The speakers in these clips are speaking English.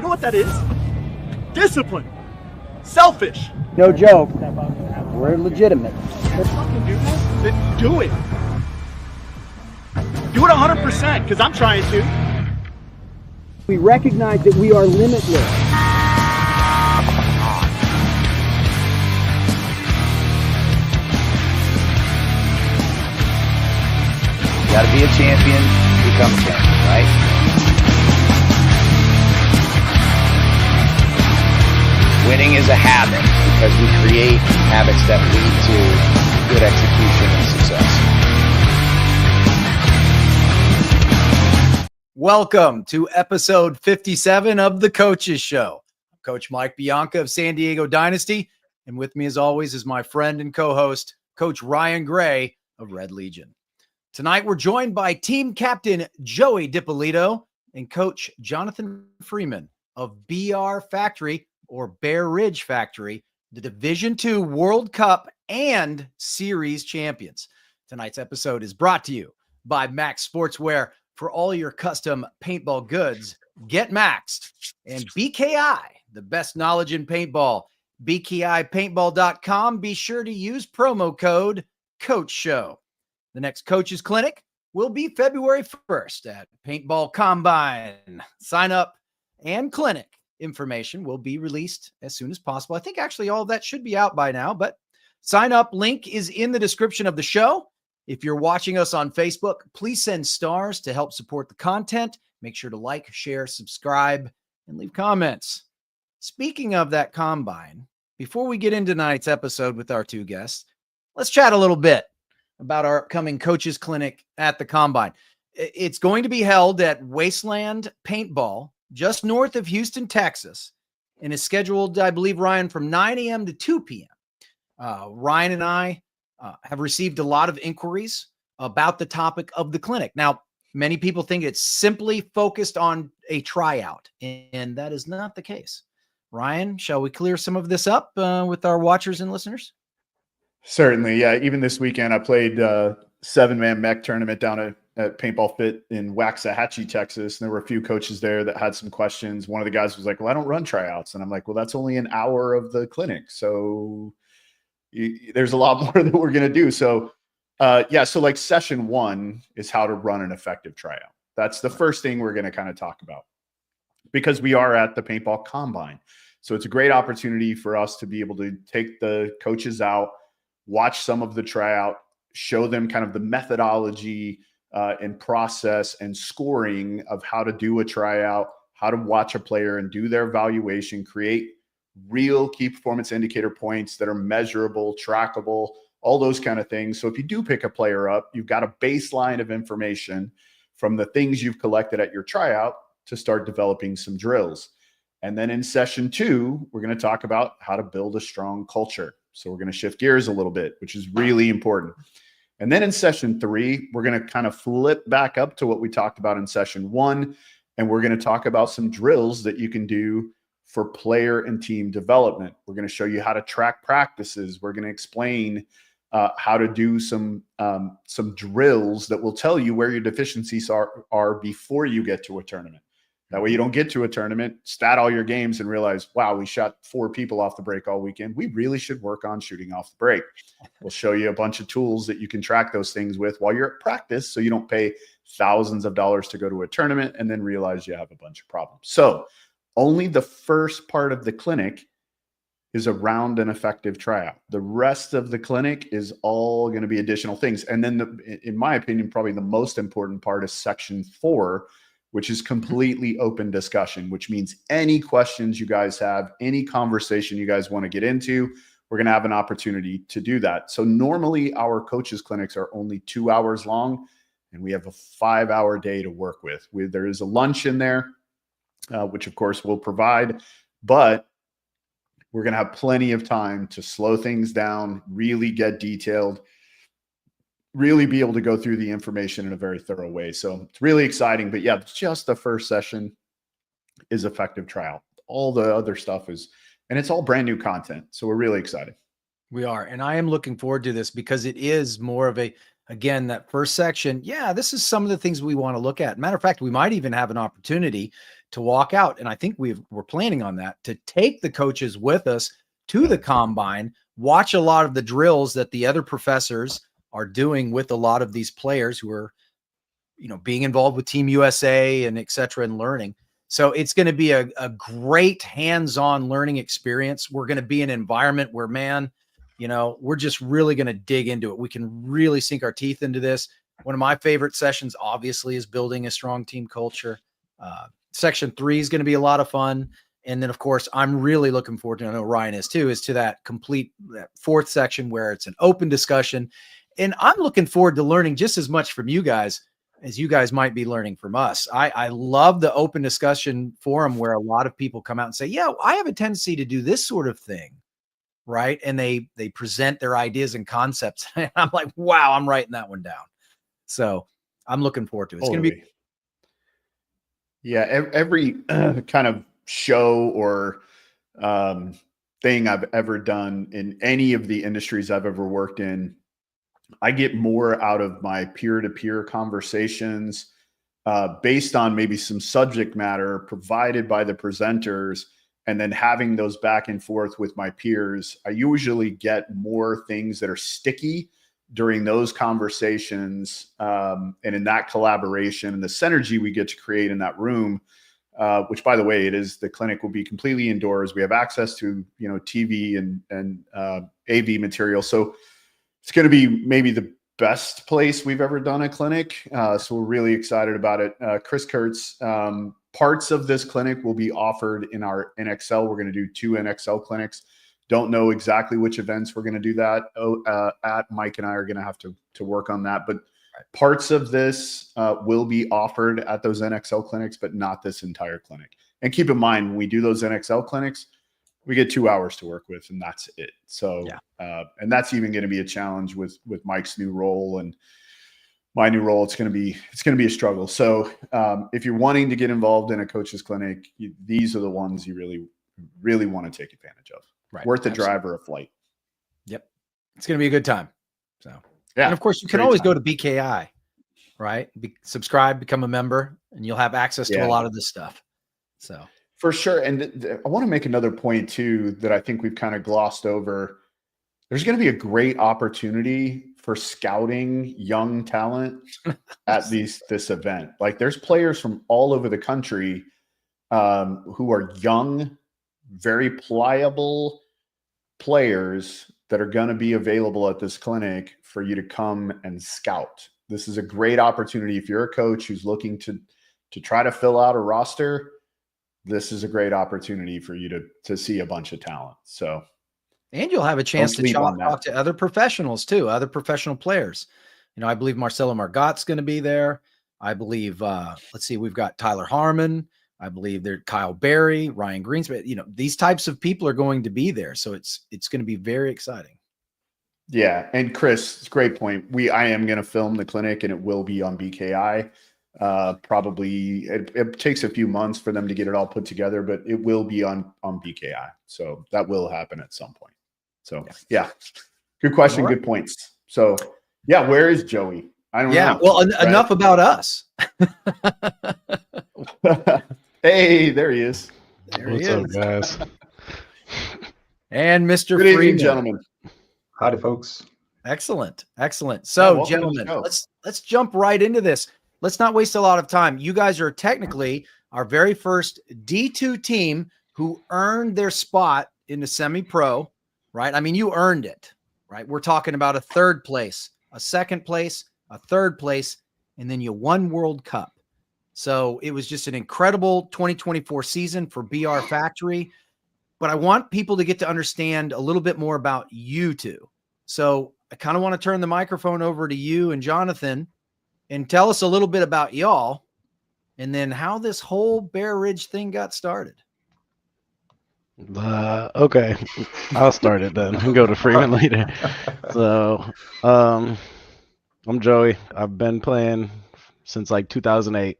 You know what that is? Discipline. Selfish. No joke. We're legitimate. Fucking do that? Then do it. Do it 100%, because I'm trying to. We recognize that we are limitless. You gotta be a champion to become a champion, right? Winning is a habit because we create habits that lead to good execution and success. Welcome to episode 57 of The Coaches Show. I'm Coach Mike Bianca of San Diego Dynasty, and with me as always is my friend and co-host, Coach Ryan Gray of Red Legion. Tonight, we're joined by team captain Joey Dipolito and coach Jonathan Freeman of BR Factory, or Bear Ridge Factory, the Division II World Cup and Series champions. Tonight's episode is brought to you by Max Sportswear. For all your custom paintball goods, get maxed. And BKI, the best knowledge in paintball. BKIpaintball.com. Be sure to use promo code COACHSHOW. The next Coaches Clinic will be February 1st at Paintball Combine. Sign up and clinic information will be released as soon as possible. I think actually all of that should be out by now, but sign up link is in the description of the show. If you're watching us on Facebook, please send stars to help support the content. Make sure to like, share, subscribe, and leave comments. Speaking of that combine, before we get into tonight's episode with our two guests, let's chat a little bit about our upcoming Coaches Clinic at the Combine. It's going to be held at Wasteland Paintball, just north of Houston, Texas, and is scheduled, I believe, Ryan, from 9 a.m. to 2 p.m. Ryan and I have received a lot of inquiries about the topic of the clinic. Now, many people think it's simply focused on a tryout, and that is not the case. Ryan, shall we clear some of this up with our watchers and listeners? Certainly, yeah. Even this weekend, I played 7-man mech tournament down at Paintball Fit in Waxahachie, Texas. And there were a few coaches there that had some questions. One of the guys was like, well, I don't run tryouts. And I'm like, well, that's only an hour of the clinic. So there's a lot more that we're going to do. So so like session 1 is how to run an effective tryout. That's the first thing we're going to kind of talk about because we are at the Paintball Combine. So it's a great opportunity for us to be able to take the coaches out, watch some of the tryout, show them kind of the methodology and process and scoring of how to do a tryout, how to watch a player and do their evaluation, create real key performance indicator points that are measurable, trackable, all those kind of things. So if you do pick a player up, you've got a baseline of information from the things you've collected at your tryout to start developing some drills. And then in session 2, we're going to talk about how to build a strong culture. So we're going to shift gears a little bit, which is really important. And then in session 3, we're going to kind of flip back up to what we talked about in session 1. And we're going to talk about some drills that you can do for player and team development. We're going to show you how to track practices. We're going to explain how to do some drills that will tell you where your deficiencies are before you get to a tournament. That way you don't get to a tournament, stat all your games and realize, wow, we shot 4 people off the break all weekend. We really should work on shooting off the break. We'll show you a bunch of tools that you can track those things with while you're at practice so you don't pay thousands of dollars to go to a tournament and then realize you have a bunch of problems. So only the first part of the clinic is around an effective tryout. The rest of the clinic is all going to be additional things. And then, in my opinion, probably the most important part is section 4, which is completely open discussion, which means any questions you guys have, any conversation you guys want to get into, we're going to have an opportunity to do that. So normally our coaches clinics are only 2 hours long and we have a 5-hour day to work with. There is a lunch in there, which of course we'll provide, but we're going to have plenty of time to slow things down, really get detailed, really be able to go through the information in a very thorough way. So it's really exciting, but yeah, just the first session is effective tryout. All the other stuff is, and it's all brand new content. So we're really excited. We are. And I am looking forward to this because it is more of a, again, that first section. Yeah, this is some of the things we want to look at. Matter of fact, we might even have an opportunity to walk out. And I think we're planning on that, to take the coaches with us to the combine, watch a lot of the drills that the other professors are doing with a lot of these players who are, being involved with Team USA and et cetera, and learning. So it's going to be a great hands-on learning experience. We're going to be in an environment where, man, we're just really going to dig into it. We can really sink our teeth into this. One of my favorite sessions, obviously, is building a strong team culture. Section 3 is going to be a lot of fun. And then, of course, I'm really looking forward to, I know Ryan is too, is to that 4th section where it's an open discussion. And I'm looking forward to learning just as much from you guys as you guys might be learning from us. I love the open discussion forum where a lot of people come out and say, yeah, I have a tendency to do this sort of thing. Right. And they present their ideas and concepts. And I'm like, wow, I'm writing that one down. So I'm looking forward to it. It's going to be. Yeah. Every kind of show or thing I've ever done in any of the industries I've ever worked in, I get more out of my peer-to-peer conversations based on maybe some subject matter provided by the presenters, and then having those back and forth with my peers. I usually get more things that are sticky during those conversations, and in that collaboration and the synergy we get to create in that room, which, by the way, the clinic will be completely indoors. We have access to, TV and AV material. So it's going to be maybe the best place we've ever done a clinic. So we're really excited about it. Chris Kurtz, parts of this clinic will be offered in our NXL. We're going to do 2 NXL clinics. Don't know exactly which events we're going to do that at. Mike and I are going to have to work on that. But parts of this will be offered at those NXL clinics, but not this entire clinic. And keep in mind, when we do those NXL clinics, we get 2 hours to work with, and that's it. So, and that's even going to be a challenge with Mike's new role and my new role. It's going to be a struggle. So, if you're wanting to get involved in a coach's clinic, these are the ones you really, really want to take advantage of. Right. Worth the drive or a flight. Yep. It's going to be a good time. So, yeah. And of course, you can always go to BKI, right? Subscribe, become a member, and you'll have access to a lot of this stuff. So. For sure. And I want to make another point too, that I think we've kind of glossed over. There's going to be a great opportunity for scouting young talent at this event. Like, there's players from all over the country who are young, very pliable players that are going to be available at this clinic for you to come and scout. This is a great opportunity. If you're a coach who's looking to try to fill out a roster, this is a great opportunity for you to see a bunch of talent. So, and you'll have a chance to talk to other professionals too, other professional players. I believe Marcelo Margot's going to be there. I believe, let's see, we've got Tyler Harmon. I believe there's Kyle Berry, Ryan Greenspan. These types of people are going to be there. So it's going to be very exciting. Yeah. And Chris, it's a great point. I am going to film the clinic, and it will be on BKI. Probably it takes a few months for them to get it all put together, but it will be on BKI. So that will happen at some point. So yeah, good question. Good points. So yeah, where is Joey? I don't know. Well, enough about us. Hey, there he is. What's up, guys? And Mr. Good Freeman. evening, gentlemen. Howdy, folks. Excellent. So, gentlemen, let's jump right into this. Let's not waste a lot of time. You guys are technically our very first D2 team who earned their spot in the semi-pro, right? I mean, you earned it, right? We're talking about a 3rd place, a 2nd place, a 3rd place, and then you won World Cup. So it was just an incredible 2024 season for BR Factory. But I want people to get to understand a little bit more about you two. So I kind of want to turn the microphone over to you and Jonathan and tell us a little bit about y'all and then how this whole Bear Ridge thing got started. Okay, I'll start it then and go to Freeman later. So I'm Joey. I've been playing since like 2008.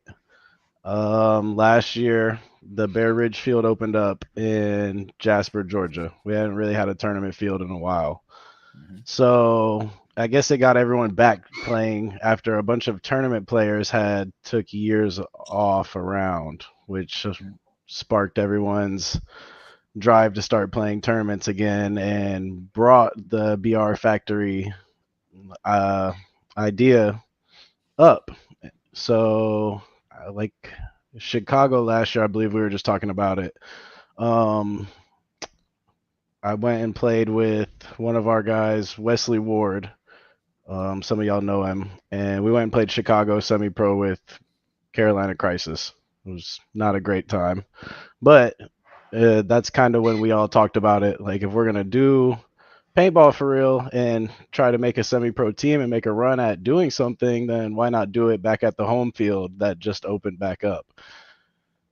Last year, the Bear Ridge field opened up in Jasper, Georgia. We hadn't really had a tournament field in a while. So I guess it got everyone back playing after a bunch of tournament players took years off around. which sparked everyone's drive to start playing tournaments again and brought the BR Factory idea up. So, like Chicago last year, I believe we were just talking about it. I went and played with one of our guys, Wesley Ward. Some of y'all know him. And we went and played Chicago semi-pro with Carolina Crisis. It was not a great time. But that's kind of when we all talked about it. Like, if we're going to do paintball for real and try to make a semi-pro team and make a run at doing something, then why not do it back at the home field that just opened back up?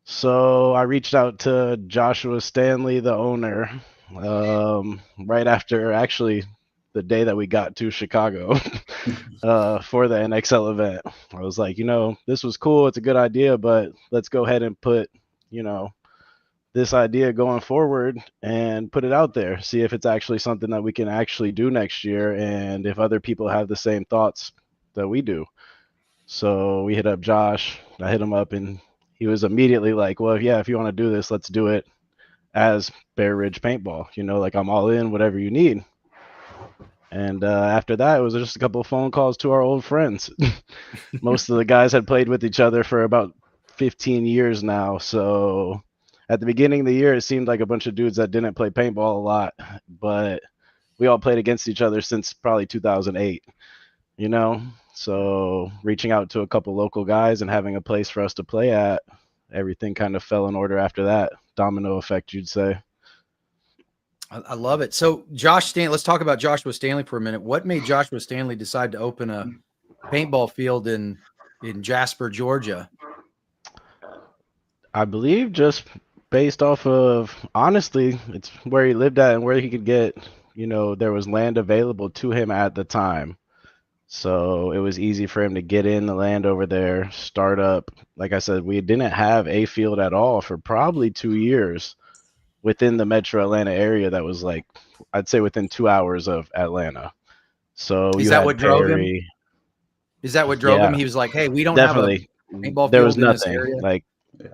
So I reached out to Joshua Stanley, the owner, right after actually the day that we got to Chicago for the NXL event. I was like, this was cool. It's a good idea, but let's go ahead and put, this idea going forward and put it out there. See if it's actually something that we can actually do next year, and if other people have the same thoughts that we do. So we hit up Josh. I hit him up, and he was immediately like, well, yeah, if you want to do this, let's do it as Bear Ridge Paintball. Like, I'm all in, whatever you need. And after that, it was just a couple of phone calls to our old friends. Most of the guys had played with each other for about 15 years now. So at the beginning of the year, it seemed like a bunch of dudes that didn't play paintball a lot, but we all played against each other since probably 2008, So reaching out to a couple local guys and having a place for us to play at, everything kind of fell in order after that. Domino effect, you'd say. I love it. So Josh Stanley, let's talk about Joshua Stanley for a minute. What made Joshua Stanley decide to open a paintball field in Jasper, Georgia? I believe just based off of, honestly, it's where he lived at and where he could get, there was land available to him at the time. So it was easy for him to get in the land over there, start up. Like I said, we didn't have a field at all for probably 2 years within the metro Atlanta area that was like, I'd say within 2 hours of Atlanta. So is that what drove him? Is that what drove him? He was like, hey, we don't have a paintball there field was in this nothing. area. Like,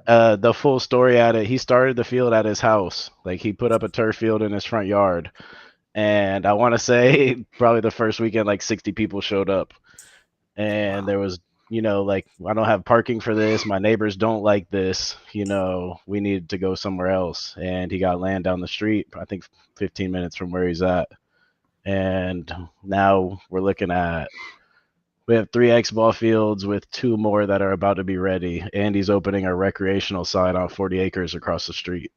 the full story at it, he started the field at his house. Like, he put up a turf field in his front yard. And I want to say probably the first weekend, like 60 people showed up. And there was, like, I don't have parking for this. My neighbors don't like this. We needed to go somewhere else. And he got land down the street, I think 15 minutes from where he's at. And now we're looking at, we have 3 X-ball fields with 2 more that are about to be ready. And he's opening a recreational side on 40 acres across the street.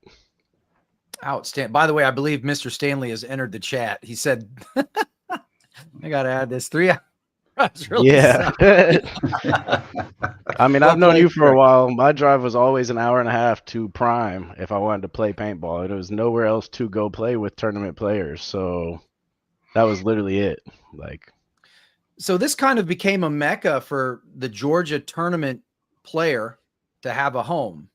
Outstanding. By the way, I believe Mr. Stanley has entered the chat. He said, I got to add this 3 hours. Really yeah. I mean, I've known you for a while. My drive was always an hour and a half to Prime if I wanted to play paintball. There was nowhere else to go play with tournament players. So that was literally it. So this kind of became a mecca for the Georgia tournament player to have a home,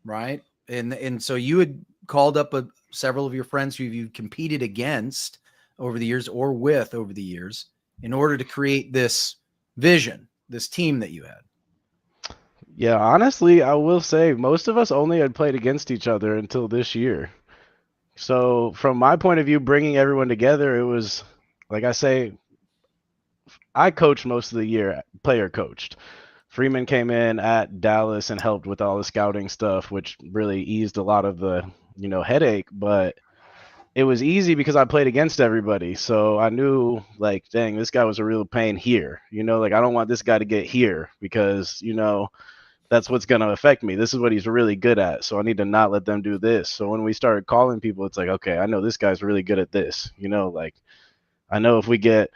right? And so you had called up several of your friends who you competed against over the years or with over the years in order to create this vision, this team that you had. Yeah, honestly, I will say most of us only had played against each other until this year. So from my point of view, bringing everyone together, it was, like I say, I coached most of the year, player coached. Freeman came in at Dallas and helped with all the scouting stuff, which really eased a lot of the, headache. But it was easy because I played against everybody. So I knew, like, dang, this guy was a real pain here. I don't want this guy to get here because, that's what's going to affect me. This is what he's really good at. So I need to not let them do this. So when we started calling people, it's like, okay, I know this guy's really good at this. I know if we get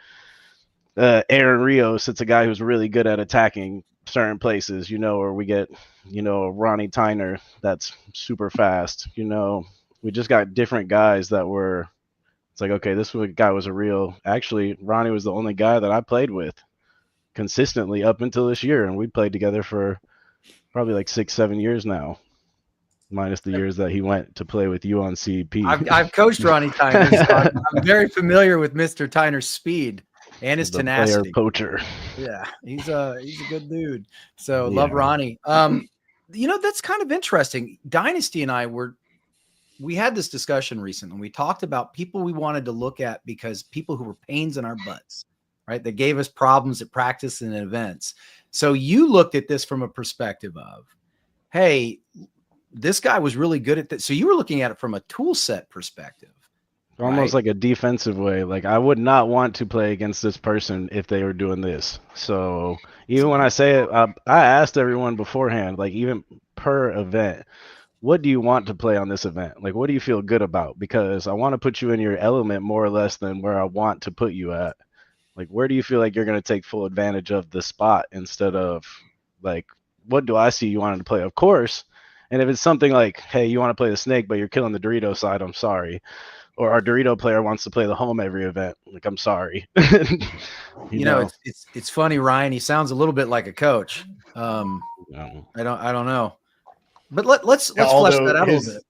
Aaron Rios, it's a guy who's really good at attacking certain places, or we get, Ronnie Tyner that's super fast. We just got different guys that were, it's like, okay, this guy was actually, Ronnie was the only guy that I played with consistently up until this year. And we played together for probably like 6-7 years now, minus the years that he went to play with you on CEP. I've coached Ronnie Tyner. So I'm very familiar with Mr. Tyner's speed and his tenacity. Player poacher. Yeah, he's a good dude. So love Ronnie. That's kind of interesting. Dynasty and we had this discussion recently. We talked about people we wanted to look at because people who were pains in our butts, right? That gave us problems at practice and at events. So you looked at this from a perspective of, hey, this guy was really good at this. So you were looking at it from a tool set perspective. Almost like a defensive way. Like, I would not want to play against this person if they were doing this. So even when I say it, I asked everyone beforehand, like even per event, what do you want to play on this event? Like, what do you feel good about? Because I want to put you in your element more or less than where I want to put you at. Like, where do you feel like you're going to take full advantage of the spot instead of, like, what do I see you wanting to play? Of course. And if it's something like, hey, you want to play the snake, but you're killing the Dorito side, I'm sorry. Or our Dorito player wants to play the home every event. Like, I'm sorry. you know, it's funny, Ryan. He sounds a little bit like a coach. I don't know. But let's flesh that out a little bit.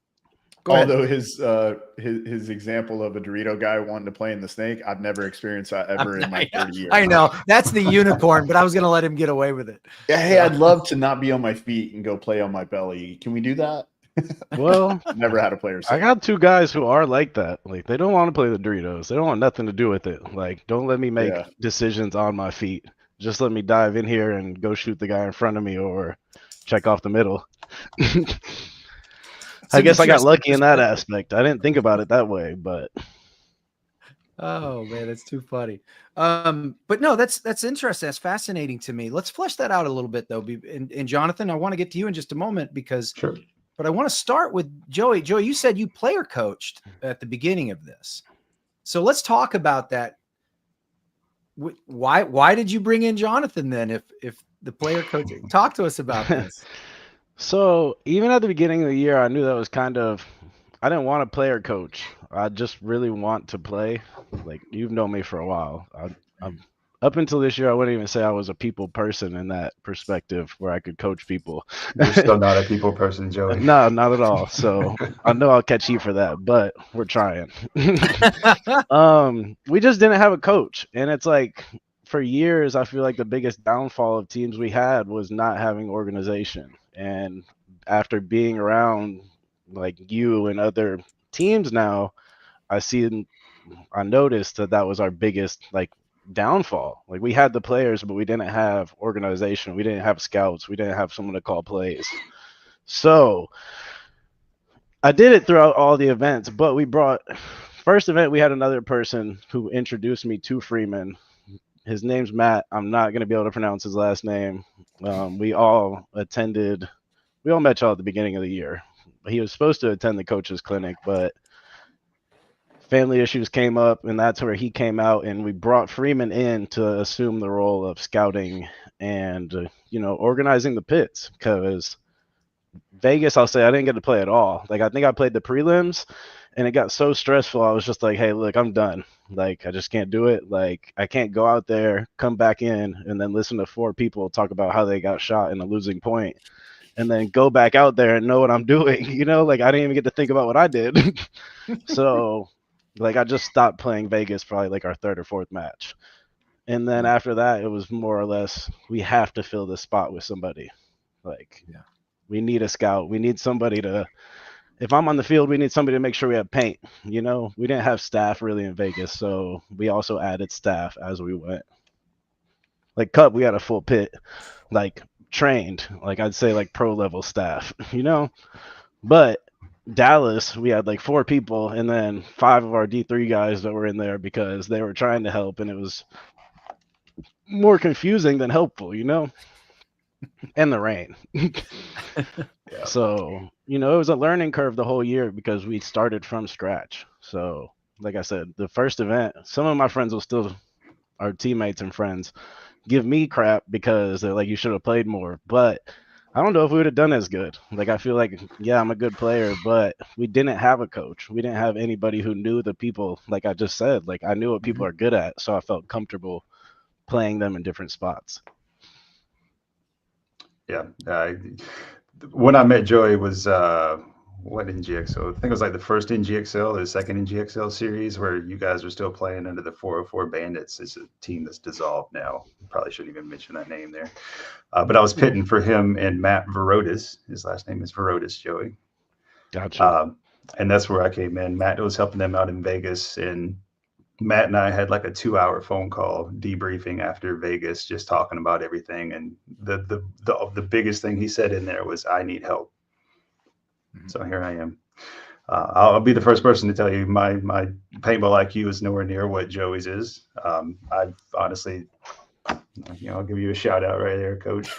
Although his example of a Dorito guy wanting to play in the snake, I've never experienced that ever in my 30 years. I know that's the unicorn, but I was going to let him get away with it. Yeah, hey, I'd love to not be on my feet and go play on my belly. Can we do that? Well, I've never had a player say I got two guys who are like that. Like, they don't want to play the Doritos. They don't want nothing to do with it. Like, don't let me make decisions on my feet. Just let me dive in here and go shoot the guy in front of me or check off the middle. I guess I got lucky in that aspect. I didn't think about it that way, but oh man, that's too funny. But no, that's interesting. That's fascinating to me. Let's flesh that out a little bit though. And Jonathan, I want to get to you in just a moment because but I want to start with Joey. Joey, you said you player coached at the beginning of this. So let's talk about that. Why did you bring in Jonathan then if the player coaching? Talk to us about this. So even at the beginning of the year, I knew that was kind of, I didn't want a player coach. I just really want to play. Like, you've known me for a while. I'm up until this year, I wouldn't even say I was a people person in that perspective where I could coach people. You're still not a people person, Joey. No, not at all. So I know I'll catch you for that, but we're trying. We just didn't have a coach. And it's like, for years, I feel like the biggest downfall of teams we had was not having organization. And after being around like you and other teams now, I noticed that was our biggest like downfall. Like, we had the players, but we didn't have organization. We didn't have scouts. We didn't have someone to call plays. So I did it throughout all the events, but first event, we had another person who introduced me to Freeman. His name's Matt. I'm not going to be able to pronounce his last name. We all met y'all at the beginning of the year. He was supposed to attend the coach's clinic, but family issues came up, and that's where he came out, and we brought Freeman in to assume the role of scouting and, organizing the pits, because Vegas, I'll say I didn't get to play at all. Like, I think I played the prelims, and it got so stressful. I was just like, hey, look, I'm done. Like, I just can't do it. Like, I can't go out there, come back in, and then listen to 4 people talk about how they got shot in a losing point, and then go back out there and know what I'm doing. Like, I didn't even get to think about what I did. So, like, I just stopped playing Vegas probably like our 3rd or 4th match. And then after that, it was more or less, we have to fill this spot with somebody. Like, we need a scout. We need somebody if I'm on the field, we need somebody to make sure we have paint. We didn't have staff really in Vegas, so we also added staff as we went. Like Cup, we had a full pit, like trained, like I'd say like pro level staff, But Dallas, we had like 4 people and then 5 of our D3 guys that were in there because they were trying to help, and it was more confusing than helpful, and the rain. So, it was a learning curve the whole year because we started from scratch. So, like I said, the first event, some of my friends our teammates and friends, give me crap because they're like, you should have played more. But I don't know if we would have done as good. Like, I feel like, yeah, I'm a good player, but we didn't have a coach. We didn't have anybody who knew the people. Like I just said, like, I knew what people are good at, so I felt comfortable playing them in different spots. Yeah. When I met Joey was what NGXL? I think it was like the first NGXL, the second NGXL series, where you guys were still playing under the 404 Bandits. It's a team that's dissolved now. Probably shouldn't even mention that name there. But I was pitting for him and Matt Verotis. His last name is Verotis, Joey. Gotcha. And that's where I came in. Matt was helping them out in Vegas, and Matt and I had like a 2-hour phone call debriefing after Vegas, just talking about everything. And the biggest thing he said in there was, "I need help." So here I am. I'll be the first person to tell you my paintball IQ is nowhere near what Joey's is. I've honestly, I'll give you a shout out right there, Coach.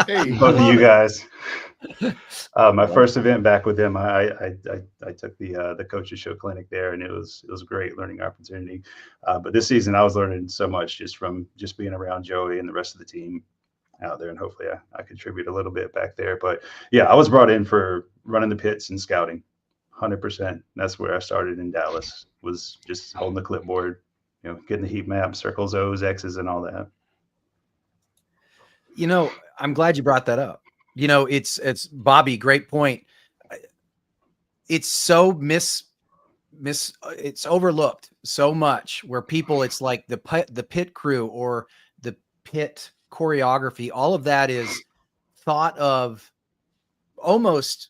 Hey, Both of you guys. My first event back with them, I took the coaches show clinic there, and it was a great learning opportunity. But this season, I was learning so much just from being around Joey and the rest of the team out there, and hopefully I contribute a little bit back there. But yeah, I was brought in for running the pits and scouting, 100%. That's where I started in Dallas, was just holding the clipboard, getting the heat map, circles, O's, X's, and all that. I'm glad you brought that up. It's Bobby, great point. It's so it's overlooked so much, where people, it's like the pit crew or the pit choreography, all of that is thought of almost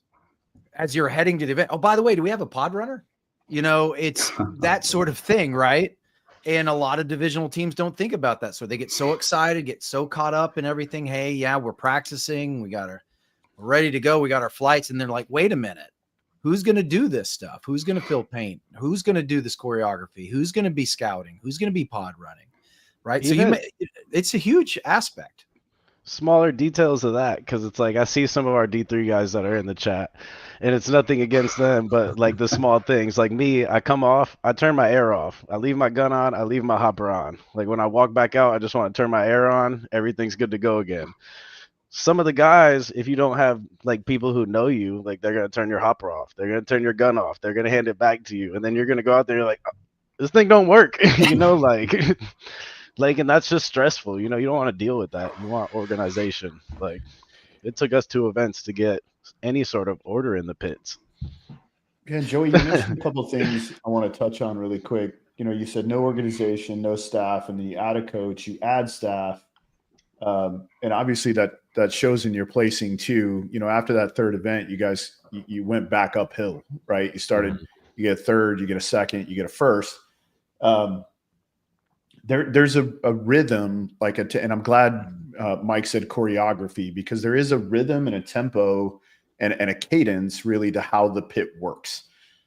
as you're heading to the event. Oh, by the way, do we have a pod runner? It's that sort of thing, right? And a lot of divisional teams don't think about that. So they get so excited, get so caught up in everything. Hey, yeah, we're practicing. We're ready to go. We got our flights. And they're like, wait a minute, who's going to do this stuff? Who's going to fill paint? Who's going to do this choreography? Who's going to be scouting? Who's going to be pod running? Right. So it's a huge aspect. Smaller details of that, because it's like I see some of our D3 guys that are in the chat, and it's nothing against them, but like the small things, like me, I come off, I turn my air off, I leave my gun on, I leave my hopper on. Like when I walk back out, I just want to turn my air on, everything's good to go again. Some of the guys, if you don't have like people who know you, like they're gonna turn your hopper off, they're gonna turn your gun off, they're gonna hand it back to you, and then you're gonna go out there, you're like, oh, this thing don't work, like, and that's just stressful. You don't want to deal with that. You want organization. Like, it took us 2 events to get any sort of order in the pits. Yeah, Joey, you mentioned a couple of things I want to touch on really quick. You said no organization, no staff, and then you add a coach, you add staff. And obviously that shows in your placing too. After that third event, you guys, you went back uphill, right? You started, you get a third, you get a second, you get a first. There's a rhythm, and I'm glad Mike said choreography, because there is a rhythm and a tempo and a cadence really to how the pit works.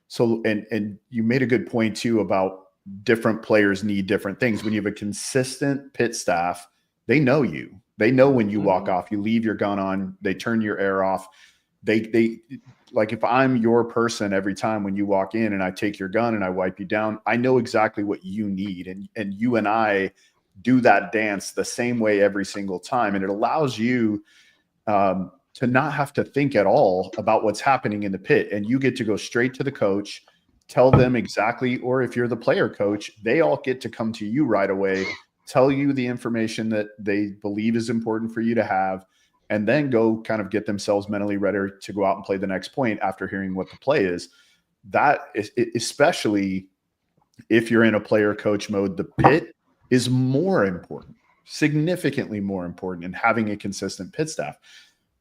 So, and you made a good point too about different players need different things. When you have a consistent pit staff, they know you. They know when you walk off, you leave your gun on, they turn your air off. They like, if I'm your person every time when you walk in and I take your gun and I wipe you down, I know exactly what you need. And you and I do that dance the same way every single time. And it allows you to not have to think at all about what's happening in the pit. And you get to go straight to the coach, tell them exactly, or if you're the player coach, they all get to come to you right away, tell you the information that they believe is important for you to have, and then go kind of get themselves mentally ready to go out and play the next point after hearing what the play is. That is, especially if you're in a player coach mode, the pit is more important, significantly more important, in having a consistent pit staff.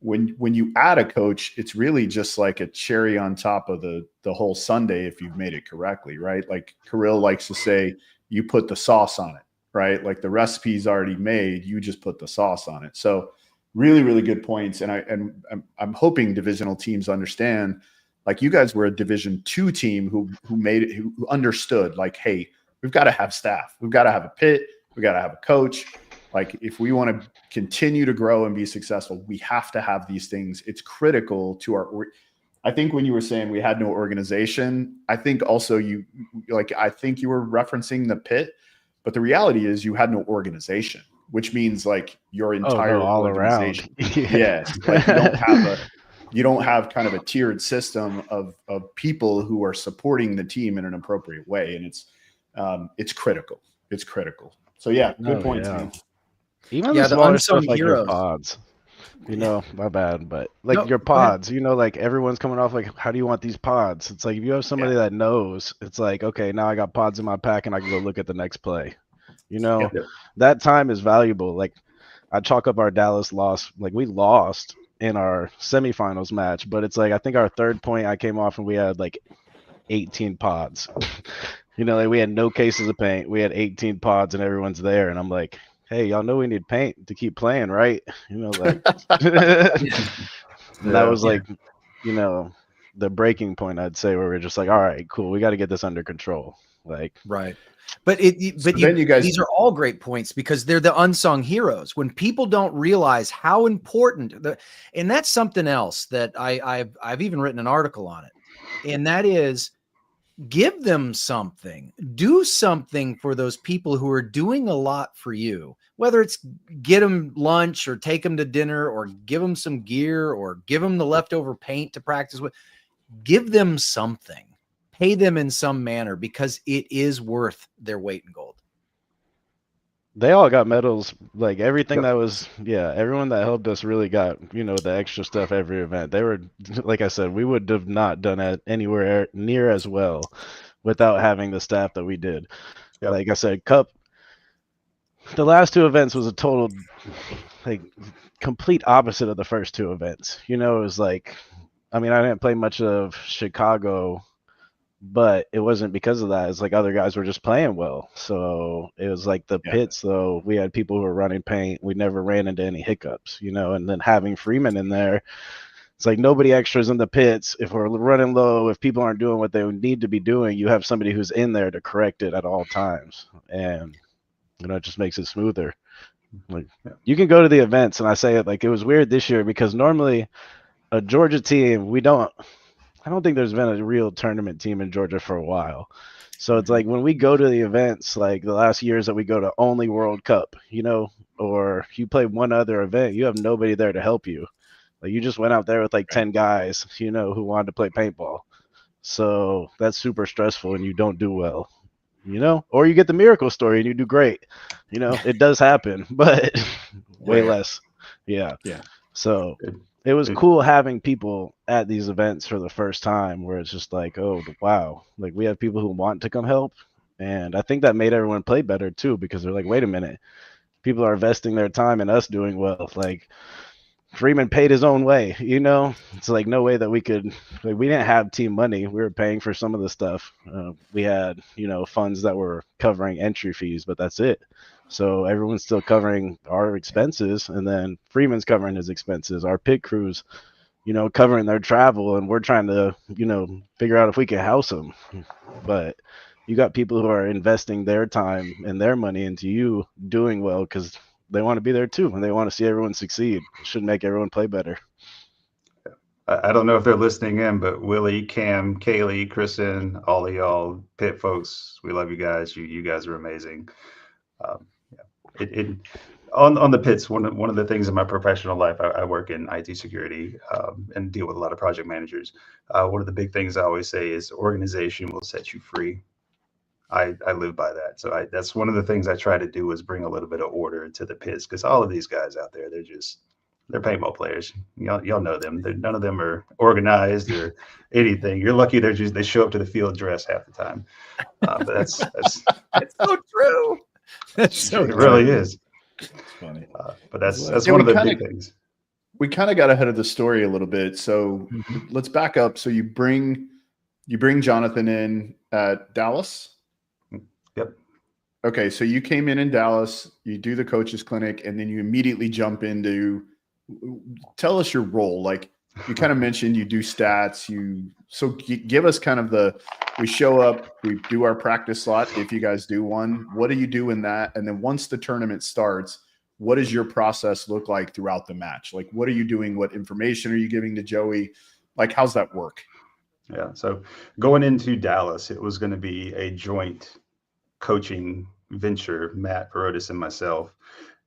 When you add a coach, it's really just like a cherry on top of the whole sundae if you've made it correctly, right? Like Kirill likes to say, you put the sauce on it, right? Like the recipe's already made, you just put the sauce on it. So really, really good points. And I'm hoping divisional teams understand, like you guys were a Division II team who made it, who understood, like, hey, we've got to have staff. We've got to have a pit. We got to have a coach. Like, if we want to continue to grow and be successful, we have to have these things. It's critical to our, I think when you were saying we had no organization, I think also I think you were referencing the pit, but the reality is you had no organization, which means like your entire all organization. around. Yes. Like you don't have kind of a tiered system of people who are supporting the team in an appropriate way. And it's critical. It's critical. So yeah, good points, man. Even the smaller stuff like your pods. My bad. But like No, your go ahead. pods, like everyone's coming off like, how do you want these pods? It's like if you have somebody that knows, it's like, okay, now I got pods in my pack and I can go look at the next play. Yep. That time is valuable. Like I chalk up our Dallas loss, like we lost in our semifinals match, but it's like I think our third point I came off and we had like 18 pods. Like we had no cases of paint. We had 18 pods and everyone's there. And I'm like, hey, y'all know we need paint to keep playing, right? Like and that was like, the breaking point, I'd say, where we're just like, all right, cool, we got to get this under control. Like, right. But you guys, these are all great points because they're the unsung heroes. When people don't realize how important and that's something else that I've even written an article on it. And that is, give them something, do something for those people who are doing a lot for you, whether it's get them lunch or take them to dinner or give them some gear or give them the leftover paint to practice with. Give them something, pay them in some manner because it is worth their weight in gold. They all got medals, like everything that was, everyone that helped us really got, the extra stuff every event. They were, like I said, we would have not done it anywhere near as well without having the staff that we did. Yep. Like I said, Cup, the last two events was a total, like, complete opposite of the first two events. It was like, I didn't play much of Chicago, but it wasn't because of that. It's like other guys were just playing well. So it was like the pits, though. We had people who were running paint. We never ran into any hiccups, and then having Freeman in there, it's like nobody extras in the pits. If we're running low, if people aren't doing what they need to be doing, you have somebody who's in there to correct it at all times. And, it just makes it smoother. Like you can go to the events, and I say it like it was weird this year because normally a Georgia team, I don't think there's been a real tournament team in Georgia for a while. So it's like when we go to the events, like the last years that we go to only World Cup, or you play one other event, you have nobody there to help you. Like you just went out there with like 10 guys, who wanted to play paintball. So that's super stressful and you don't do well, or you get the miracle story and you do great. It does happen, but way less. Yeah. So it was cool having people at these events for the first time where it's just like, oh, wow, like we have people who want to come help. And I think that made everyone play better too, because they're like, wait a minute, people are investing their time in us doing well. Like Freeman paid his own way, it's like no way that we could, like we didn't have team money. We were paying for some of the stuff. We had, funds that were covering entry fees, but that's it. So everyone's still covering our expenses, and then Freeman's covering his expenses. Our pit crews, covering their travel, and we're trying to, figure out if we can house them. But you got people who are investing their time and their money into you doing well because they want to be there too, and they want to see everyone succeed. It should make everyone play better. I don't know if they're listening in, but Willie, Cam, Kaylee, Kristen, all of y'all pit folks, we love you guys. You guys are amazing. On the pits, one of the things in my professional life, I work in IT security and deal with a lot of project managers. One of the big things I always say is organization will set you free. I live by that. So that's one of the things I try to do is bring a little bit of order to the pits, because all of these guys out there, they're paintball players. Y'all know them. None of them are organized or anything. You're lucky they show up to the field dressed half the time. But that's it's so true. That's so it really is. It's funny. But that's one of the big things. We kind of got ahead of the story a little bit. So let's back up. So you bring Jonathan in at Dallas. Yep. Okay. So you came in Dallas, you do the coaches clinic, and then you immediately jump into, tell us your role. Like you kind of mentioned, you do stats. Give us kind of we show up, we do our practice slot. If you guys do one, what do you do in that? And then once the tournament starts, what does your process look like throughout the match? Like, what are you doing? What information are you giving to Joey? Like, how's that work? Yeah. So going into Dallas, it was going to be a joint coaching venture, Matt Perotis and myself.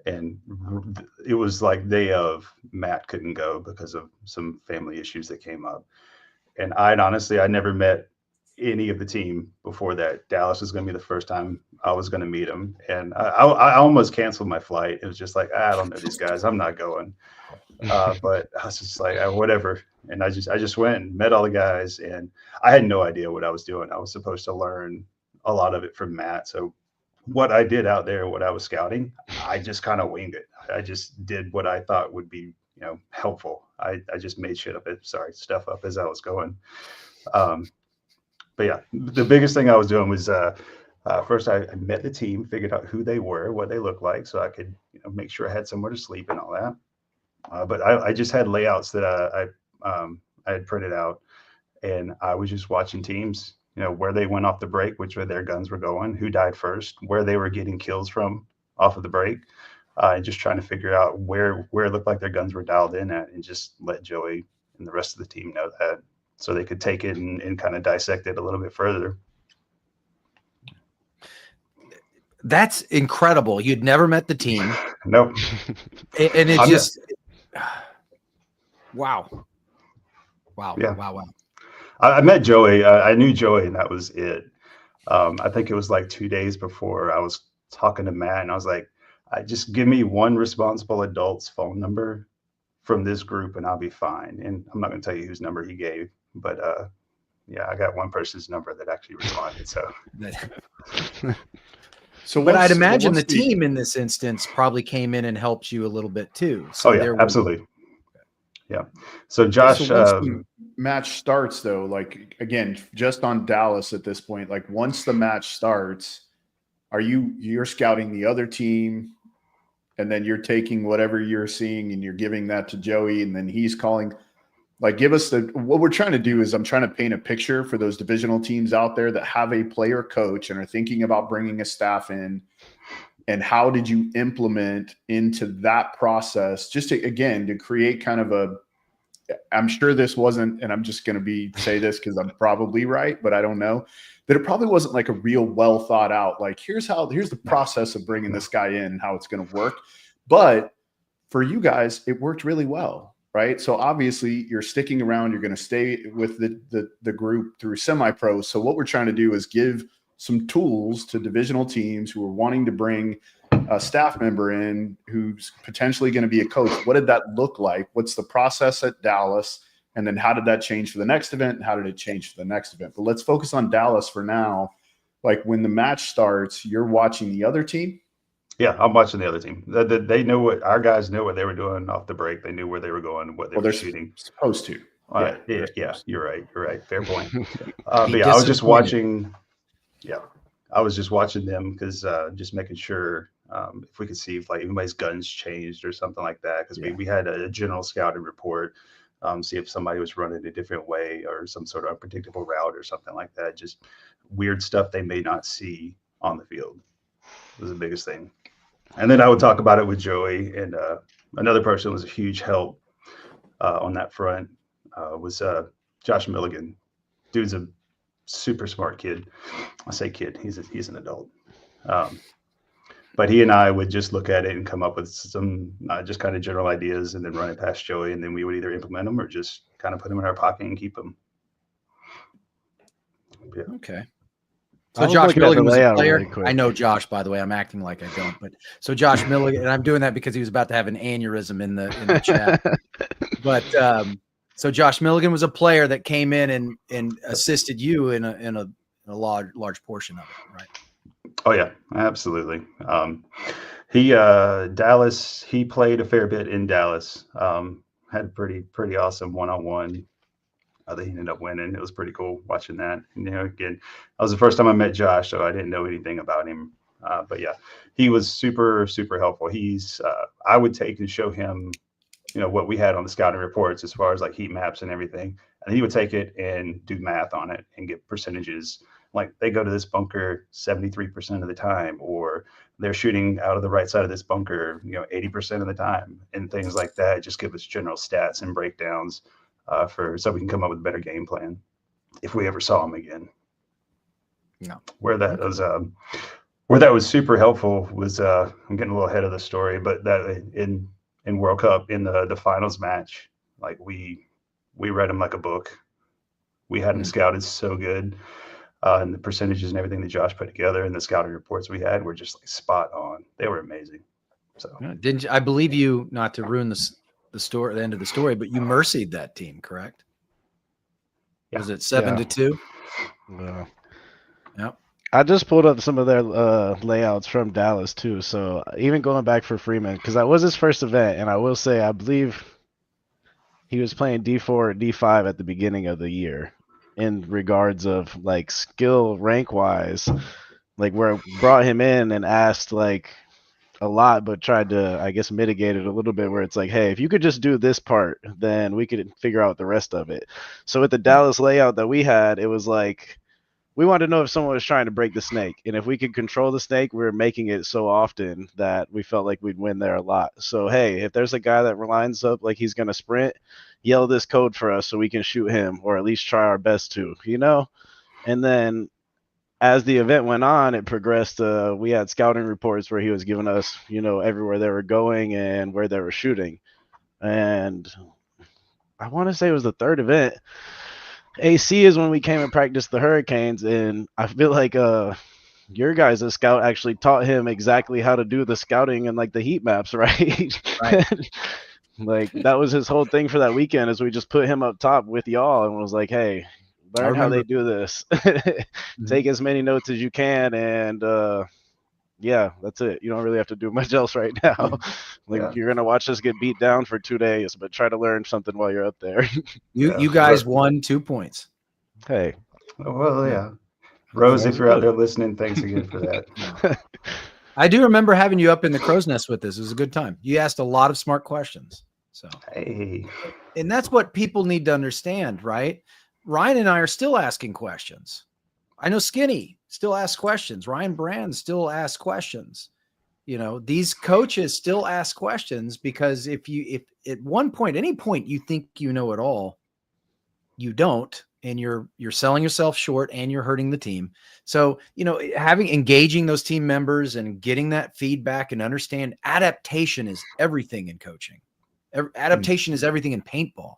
And it was like day of, Matt couldn't go because of some family issues that came up. And I never met any of the team before that. Dallas was going to be the first time I was going to meet them. And I almost canceled my flight. It was just like, I don't know these guys. I'm not going. But I was just like, whatever. And I just went and met all the guys, and I had no idea what I was doing. I was supposed to learn a lot of it from Matt. So what I did out there, what I was scouting, I just kind of winged it. I just did what I thought would be, helpful. I just made stuff up as I was going. But yeah, the biggest thing I was doing was first I met the team, figured out who they were, what they looked like, so I could make sure I had somewhere to sleep and all that. But I just had layouts that I had printed out, and I was just watching teams, where they went off the break, which way their guns were going, who died first, where they were getting kills from off of the break, and just trying to figure out where it looked like their guns were dialed in at, and just let Joey and the rest of the team know that, so they could take it and kind of dissect it a little bit further. That's incredible. You'd never met the team. Nope. And it just, wow. Yeah. Wow. I met Joey. I knew Joey, and that was it. I think it was like 2 days before I was talking to Matt, and I was like, just give me one responsible adult's phone number from this group, and I'll be fine. And I'm not going to tell you whose number he gave, but yeah, I got one person's number that actually responded. So, but I'd imagine the team in this instance probably came in and helped you a little bit too. So absolutely. Yeah. So Josh, so once the match starts, though, like again, just on Dallas at this point, like once the match starts, you're scouting the other team, and then you're taking whatever you're seeing and you're giving that to Joey, and then he's calling. Like, give us what we're trying to do is I'm trying to paint a picture for those divisional teams out there that have a player coach and are thinking about bringing a staff in. And how did you implement into that process just to create kind of I'm sure this wasn't, and I'm just going to say this because I'm probably right, but I don't know, that it probably wasn't like a real well thought out, like here's the process of bringing this guy in and how it's going to work. But for you guys, it worked really well. Right. So obviously you're sticking around, you're going to stay with the group through semi-pro. So what we're trying to do is give some tools to divisional teams who are wanting to bring a staff member in who's potentially going to be a coach. What did that look like? What's the process at Dallas? And then how did that change for the next event? And how did it change for the next event? But let's focus on Dallas for now. Like when the match starts, you're watching the other team. Yeah, I'm watching the other team. They know what our guys knew what they were doing off the break. They knew where they were going, what they were shooting. Supposed to. Yeah, you're right. Fair point. But yeah, I was just watching. Yeah, I was just watching them because just making sure if we could see if like anybody's guns changed or something like that. Because we had a general scouting report, see if somebody was running a different way or some sort of unpredictable route or something like that. Just weird stuff they may not see on the field was the biggest thing. And then I would talk about it with Joey, and another person was a huge help on that front was Josh Milligan. Dude's a super smart kid. I say kid, he's an adult. But he and I would just look at it and come up with some just kind of general ideas and then run it past Joey, and then we would either implement them or just kind of put them in our pocket and keep them. Yeah. Okay. So Josh Milligan was a player. Really I know Josh, by the way. I'm acting like I don't, but so Josh Milligan, and I'm doing that because he was about to have an aneurysm in the chat. But so Josh Milligan was a player that came in and assisted you in a large portion of it, right? Oh yeah, absolutely. Dallas. He played a fair bit in Dallas. Had pretty awesome one-on-one. They ended up winning. It was pretty cool watching that. And, again, that was the first time I met Josh, so I didn't know anything about him. But yeah, he was super, super helpful. I would take and show him, what we had on the scouting reports as far as like heat maps and everything. And he would take it and do math on it and get percentages. Like they go to this bunker 73% of the time, or they're shooting out of the right side of this bunker, 80% of the time, and things like that. Just give us general stats and breakdowns. So we can come up with a better game plan if we ever saw him again. No. Where that was super helpful was I'm getting a little ahead of the story, but that in World Cup in the finals match, like we read him like a book. We had him scouted so good, and the percentages and everything that Josh put together and the scouting reports we had were just like spot on. They were amazing. So didn't you, I believe you, not to ruin the the end of the story, but you mercied that team, correct? Yeah. Was it 7-2? Yeah. Yep. I just pulled up some of their layouts from Dallas too. So even going back for Freeman, because that was his first event, and I will say I believe he was playing D4 or D5 at the beginning of the year in regards of like skill rank wise, like where I brought him in and asked like a lot, but tried to, I guess, mitigate it a little bit where it's like, hey, if you could just do this part, then we could figure out the rest of it. So with the Dallas layout that we had, it was like, we wanted to know if someone was trying to break the snake. And if we could control the snake, we were making it so often that we felt like we'd win there a lot. So, hey, if there's a guy that lines up like he's going to sprint, yell this code for us so we can shoot him, or at least try our best to, you know? And then as the event went on, it progressed. We had scouting reports where he was giving us, you know, everywhere they were going and where they were shooting. And I want to say it was the third event. AC is when we came and practiced the Hurricanes, and I feel like your guys as scout actually taught him exactly how to do the scouting and like the heat maps, right? Right. Like that was his whole thing for that weekend is we just put him up top with y'all and was like, hey, learn how they do this. Take as many notes as you can, and yeah, that's it. You don't really have to do much else right now. You're gonna watch us get beat down for 2 days, but try to learn something while you're up there. You guys won 2 points. Hey. Well, yeah. Rose, if you're out there listening, thanks again for that. I do remember having you up in the crow's nest with us. It was a good time. You asked a lot of smart questions. So, hey. And that's what people need to understand, right? Ryan and I are still asking questions. I know Skinny still asks questions. Ryan Brand still asks questions. You know, these coaches still ask questions because if at one point, any point you think you know it all, you don't, and you're selling yourself short and you're hurting the team. So, you know, engaging those team members and getting that feedback and understand adaptation is everything in coaching. Adaptation is everything in paintball.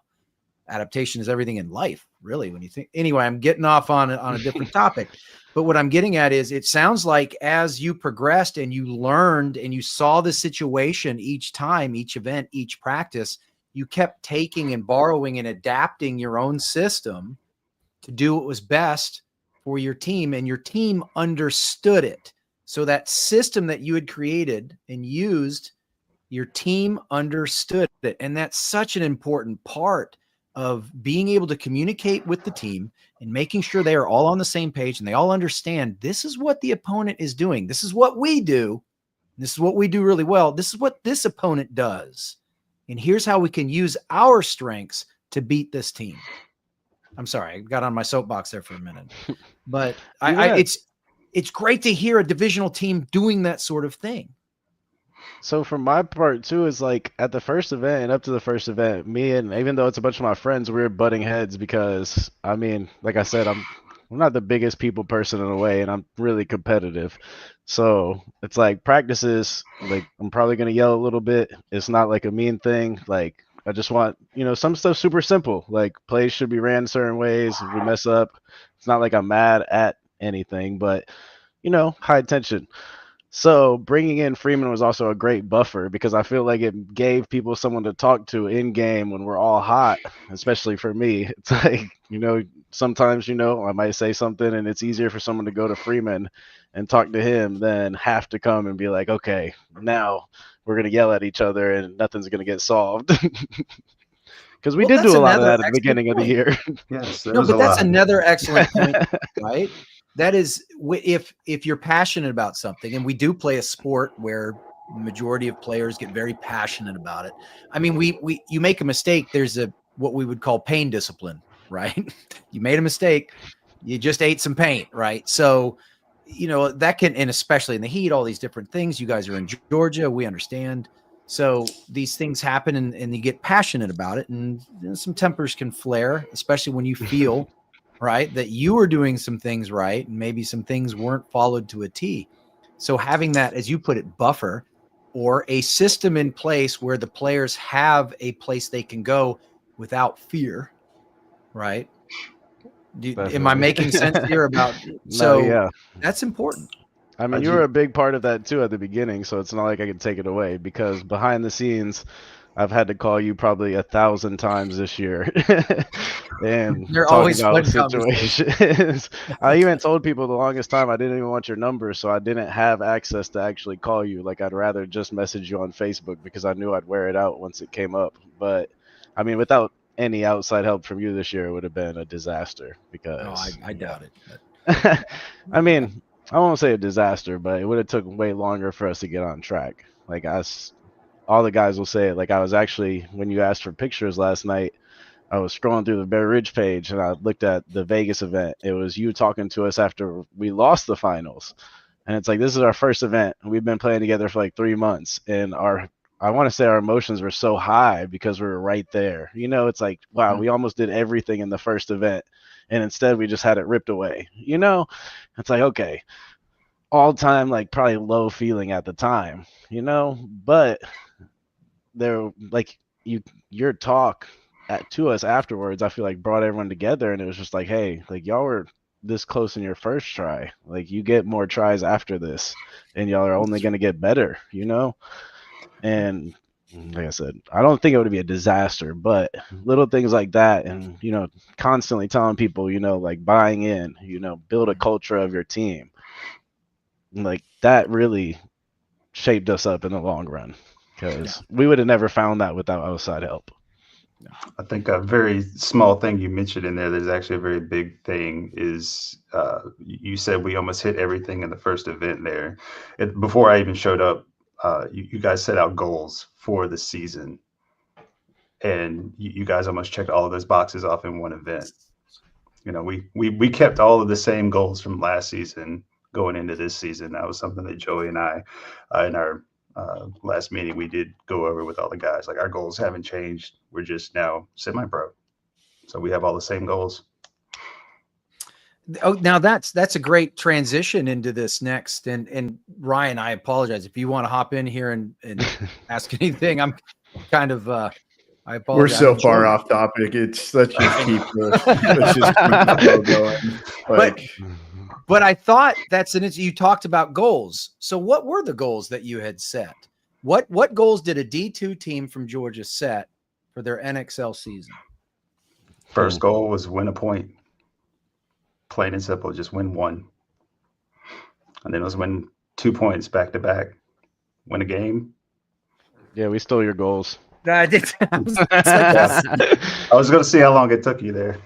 Adaptation is everything in life, really, when you think. Anyway, I'm getting off on a different topic, but what I'm getting at is it sounds like as you progressed and you learned and you saw the situation each time, each event, each practice, you kept taking and borrowing and adapting your own system to do what was best for your team, and your team understood it. So that system that you had created and used, your team understood it. And that's such an important part of being able to communicate with the team and making sure they are all on the same page and they all understand this is what the opponent is doing. This is what we do. This is what we do really well. This is what this opponent does. And here's how we can use our strengths to beat this team. I'm sorry, I got on my soapbox there for a minute, but it's great to hear a divisional team doing that sort of thing. So for my part too, is like at the first event and up to the first event, me and even though it's a bunch of my friends, we were butting heads because I mean, like I said, I'm not the biggest people person in a way, and I'm really competitive. So it's like practices, like I'm probably gonna yell a little bit. It's not like a mean thing. Like I just want, you know, some stuff super simple. Like plays should be ran certain ways. If we mess up, it's not like I'm mad at anything, but you know, high tension. So bringing in Freeman was also a great buffer because I feel like it gave people someone to talk to in game when we're all hot, especially for me. It's like, you know, sometimes, you know, I might say something and it's easier for someone to go to Freeman and talk to him than have to come and be like, okay, now we're going to yell at each other and nothing's going to get solved. Because we did do a lot of that at the beginning of the year. Yes, no, but that's another excellent point, right? That is, if you're passionate about something, and we do play a sport where the majority of players get very passionate about it. I mean, you make a mistake, there's what we would call pain discipline, right? You made a mistake, you just ate some paint, right? So, you know, that can, and especially in the heat, all these different things. You guys are in Georgia, we understand. So these things happen, and you get passionate about it, and some tempers can flare, especially when you feel right, that you were doing some things right, and maybe some things weren't followed to a T. So having that, as you put it, buffer or a system in place where the players have a place they can go without fear, right? Am I making sense here about? So yeah, that's important. I mean, you were a big part of that too at the beginning, so it's not like I could take it away because behind the scenes, I've had to call you probably 1,000 times this year and They're talk always about fun conversations. situations. I even told people the longest time I didn't even want your number, so I didn't have access to actually call you. Like, I'd rather just message you on Facebook because I knew I'd wear it out once it came up. But I mean, without any outside help from you this year, it would have been a disaster Oh, because I doubt it. But I mean, I won't say a disaster, but it would have took way longer for us to get on track. Like, all the guys will say it. Like, I was actually, when you asked for pictures last night, I was scrolling through the Bear Ridge page and I looked at the Vegas event. It was you talking to us after we lost the finals. And it's like, this is our first event. We've been playing together for like 3 months. And I want to say our emotions were so high because we were right there. You know, it's like, wow, we almost did everything in the first event. And instead we just had it ripped away. You know, it's like, okay, all time, like probably low feeling at the time, you know, but there, like, your talk to us afterwards, I feel like brought everyone together, and it was just like, hey, like, y'all were this close in your first try, like, you get more tries after this and y'all are only going to get better, you know. And like I said, I don't think it would be a disaster, but little things like that, and you know, constantly telling people, you know, like buying in, you know, build a culture of your team, like that really shaped us up in the long run, because we would have never found that without outside help. I think a very small thing you mentioned in there that's actually a very big thing is you said we almost hit everything in the first event there. Before I even showed up, you guys set out goals for the season, and you guys almost checked all of those boxes off in one event. You know, we kept all of the same goals from last season going into this season. That was something that Joey and I, in our last meeting, we did go over with all the guys. Like, our goals haven't changed. We're just now semi-pro, so we have all the same goals. Oh, now that's a great transition into this next. And Ryan, I apologize if you want to hop in here and ask anything. I'm kind of I apologize. We're so far off topic. Let's just keep the flow going. Like, but I thought you talked about goals. So what were the goals that you had set? What goals did a D2 team from Georgia set for their NXL season? First goal was win a point. Plain and simple, just win one. And then it was win 2 points back to back. Win a game. Yeah, we stole your goals. I did. I was going to see how long it took you there.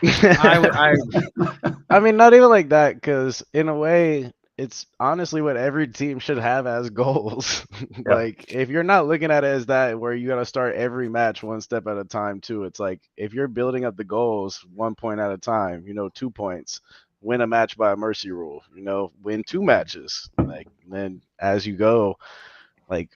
I mean, not even like that, because in a way, it's honestly what every team should have as goals. Yep. Like, if you're not looking at it as that, where you got to start every match one step at a time, too. It's like, if you're building up the goals 1 point at a time, you know, 2 points, win a match by a mercy rule, you know, win 2 matches. Like, then as you go, like,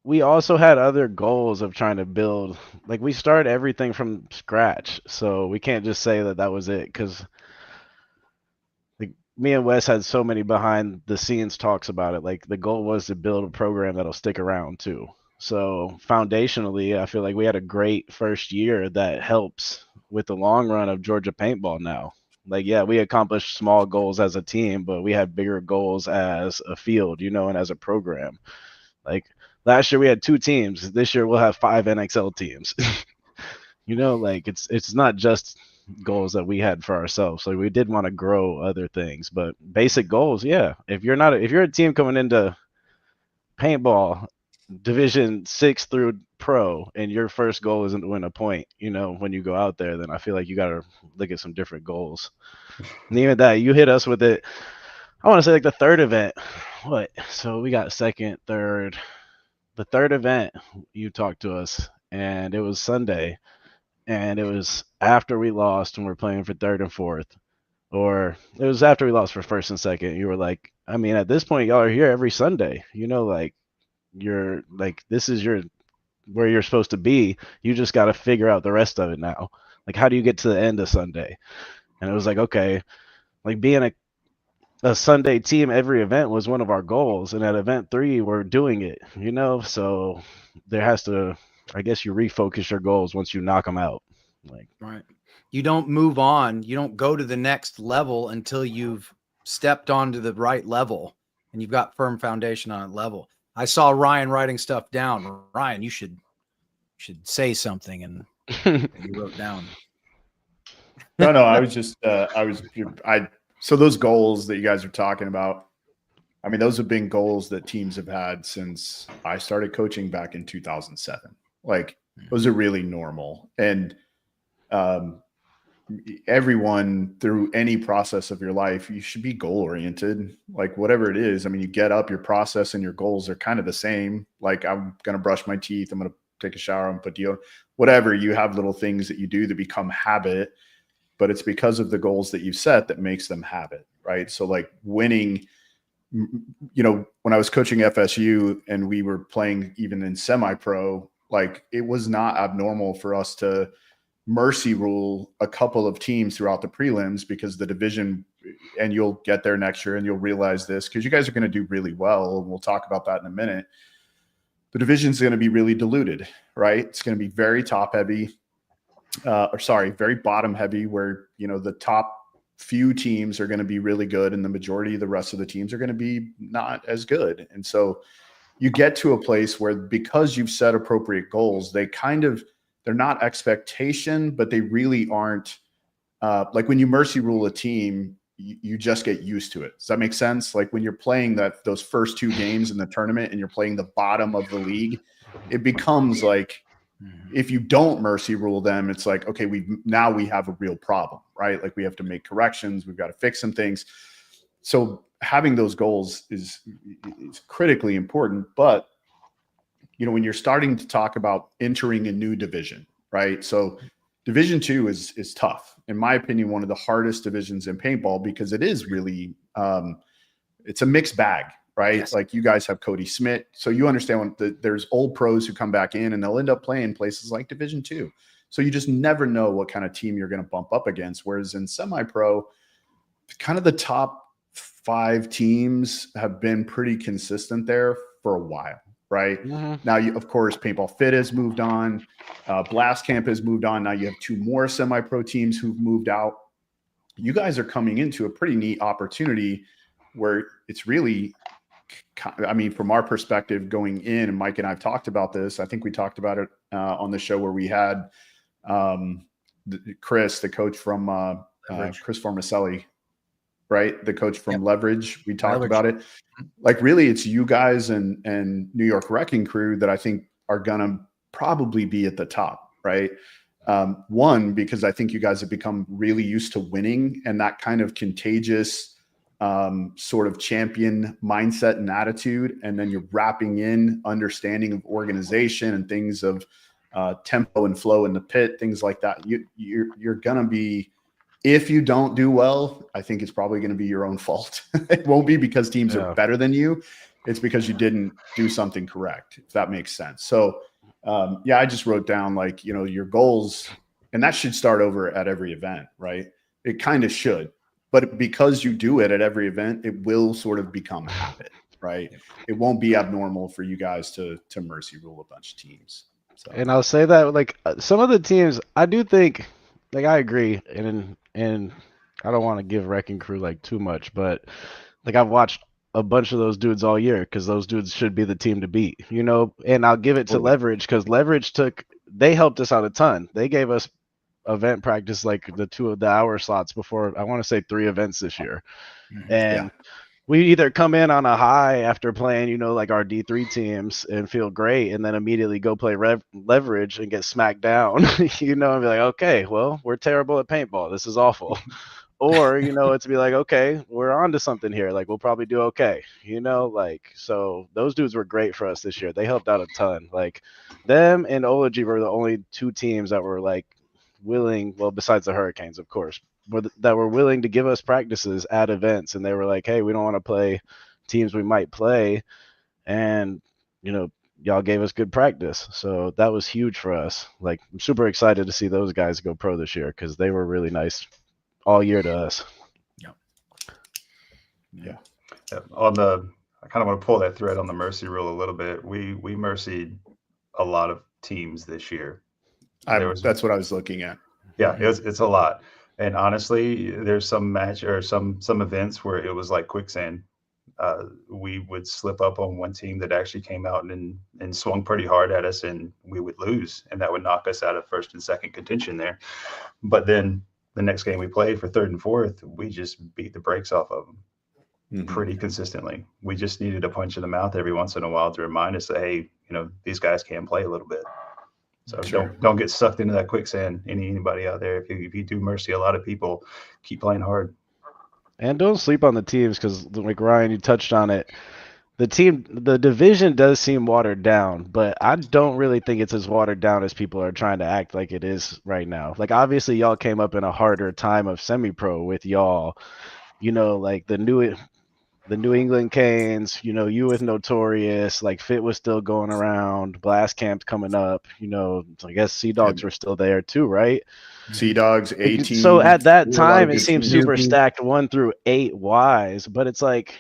we also had other goals of trying to build, like, we started everything from scratch, so we can't just say that was it, because like, me and Wes had so many behind the scenes talks about it. Like, the goal was to build a program that'll stick around too. So foundationally, I feel like we had a great first year that helps with the long run of Georgia paintball now. Like, yeah, we accomplished small goals as a team, but we had bigger goals as a field, you know, and as a program. Like, last year we had 2 teams. This year we'll have 5 NXL teams. You know, like, it's not just goals that we had for ourselves. Like, we did want to grow other things, but basic goals, yeah. If you're a team coming into paintball Division 6 through pro, and your first goal isn't to win a point, you know, when you go out there, then I feel like you got to look at some different goals. And even that, you hit us with it. I want to say like the third event. What? So we got second, third. The third event, you talked to us, and it was Sunday, and it was after we lost and we're playing for third and fourth, or it was after we lost for first and second. You were like, I mean, at this point, y'all are here every Sunday. You know, like, you're like, this is where you're supposed to be. You just got to figure out the rest of it now. Like, how do you get to the end of Sunday? And it was like, okay, like, being a Sunday team every event was one of our goals, and at event 3 we're doing it, you know. So there has to, I guess, you refocus your goals once you knock them out. Like, right, you don't move on, you don't go to the next level until you've stepped onto the right level and you've got firm foundation on that level. I saw Ryan writing stuff down. Ryan, you should should say something and you wrote down. No, I was just, so those goals that you guys are talking about, I mean, those have been goals that teams have had since I started coaching back in 2007. Like, those are really normal. And everyone through any process of your life, you should be goal oriented, like whatever it is. I mean, you get up, your process and your goals are kind of the same. Like, I'm going to brush my teeth, I'm going to take a shower, and put deodorant, whatever. You have little things that you do that become habit, but it's because of the goals that you set that makes them habit, right? So like winning, you know, when I was coaching FSU and we were playing even in semi-pro, like it was not abnormal for us to mercy rule a couple of teams throughout the prelims, because the division, and you'll get there next year and you'll realize this, because you guys are going to do really well. And we'll talk about that in a minute. The division's going to be really diluted, right? It's going to be very top heavy, very bottom heavy, where, you know, the top few teams are going to be really good and the majority of the rest of the teams are going to be not as good. And so you get to a place where, because you've set appropriate goals, they're not expectation, but they really aren't, like when you mercy rule a team, you just get used to it. Does that make sense? Like when you're playing those first two games in the tournament and you're playing the bottom of the league, it becomes like, if you don't mercy rule them, it's like, okay, we have a real problem, right? Like we have to make corrections. We've got to fix some things. So having those goals is critically important. But, you know, when you're starting to talk about entering a new division, right? So Division II is tough. In my opinion, one of the hardest divisions in paintball, because it is really, it's a mixed bag, right? Yes. Like you guys have Cody Smith. So you understand there's old pros who come back in and they'll end up playing places like Division II. So you just never know what kind of team you're going to bump up against. Whereas in semi-pro, kind of the top 5 teams have been pretty consistent there for a while, right? Mm-hmm. Now, of course, Paintball Fit has moved on. Blast Camp has moved on. Now you have 2 more semi-pro teams who've moved out. You guys are coming into a pretty neat opportunity where it's really, I mean, from our perspective going in, and Mike and I have talked about this. I think we talked about it on the show where we had Chris, the coach from Chris Formaselli, right? The coach from Leverage. We talked about it. Like really, it's you guys and New York Wrecking Crew that I think are going to probably be at the top, right? One, because I think you guys have become really used to winning, and that kind of contagious sort of champion mindset and attitude. And then you're wrapping in understanding of organization and things of tempo and flow in the pit, things like that. You're going to be, if you don't do well, I think it's probably going to be your own fault. It won't be because teams are better than you. It's because you didn't do something correct, if that makes sense. So I just wrote down, like, you know, your goals, and that should start over at every event, right? It kind of should, but because you do it at every event, it will sort of become a habit, right? It won't be abnormal for you guys to mercy rule a bunch of teams. So. And I'll say that, like, some of the teams, I do think, like, I agree, and I don't want to give Wrecking Crew like too much, but like I've watched a bunch of those dudes all year, because those dudes should be the team to beat, you know. And I'll give it to Leverage, because Leverage they helped us out a ton. They gave us event practice, like the 2 of the hour slots before, I want to say 3 events this year. And we either come in on a high after playing, you know, like our D3 teams and feel great, and then immediately go play Leverage and get smacked down, you know, and be like, okay, well, we're terrible at paintball. This is awful. Or, you know, it's be like, okay, we're on to something here. Like, we'll probably do okay, you know, like, so those dudes were great for us this year. They helped out a ton. Like, them and Ology were the only 2 teams that were like willing, well, besides the Hurricanes, of course, that were willing to give us practices at events. And they were like, hey, we don't want to play teams we might play. And, you know, y'all gave us good practice. So that was huge for us. Like, I'm super excited to see those guys go pro this year, because they were really nice all year to us. Yeah. I kind of want to pull that thread on the mercy rule a little bit. We mercied a lot of teams this year. That's what I was looking at. Yeah, it's a lot. And honestly, there's some match or some events where it was like quicksand. we would slip up on one team that actually came out and swung pretty hard at us, and we would lose, and that would knock us out of first and second contention there. But then the next game we played for third and fourth, we just beat the brakes off of them pretty consistently. We just needed a punch in the mouth every once in a while to remind us that, hey, these guys can play a little bit. So don't get sucked into that quicksand. Anybody out there, if you do mercy a lot of people, keep playing hard. And don't sleep on the teams, because like Ryan, you touched on it. The division does seem watered down, but I don't really think it's as watered down as people are trying to act like it is right now. Like, obviously y'all came up in a harder time of semi-pro with y'all, like the New England Canes, you with Notorious, like Fit was still going around, Blast Camp's coming up, I guess Sea Dogs were still there too, right? Sea Dogs, 18. So at that time, it seemed super stacked 1 through 8 wise, but it's like,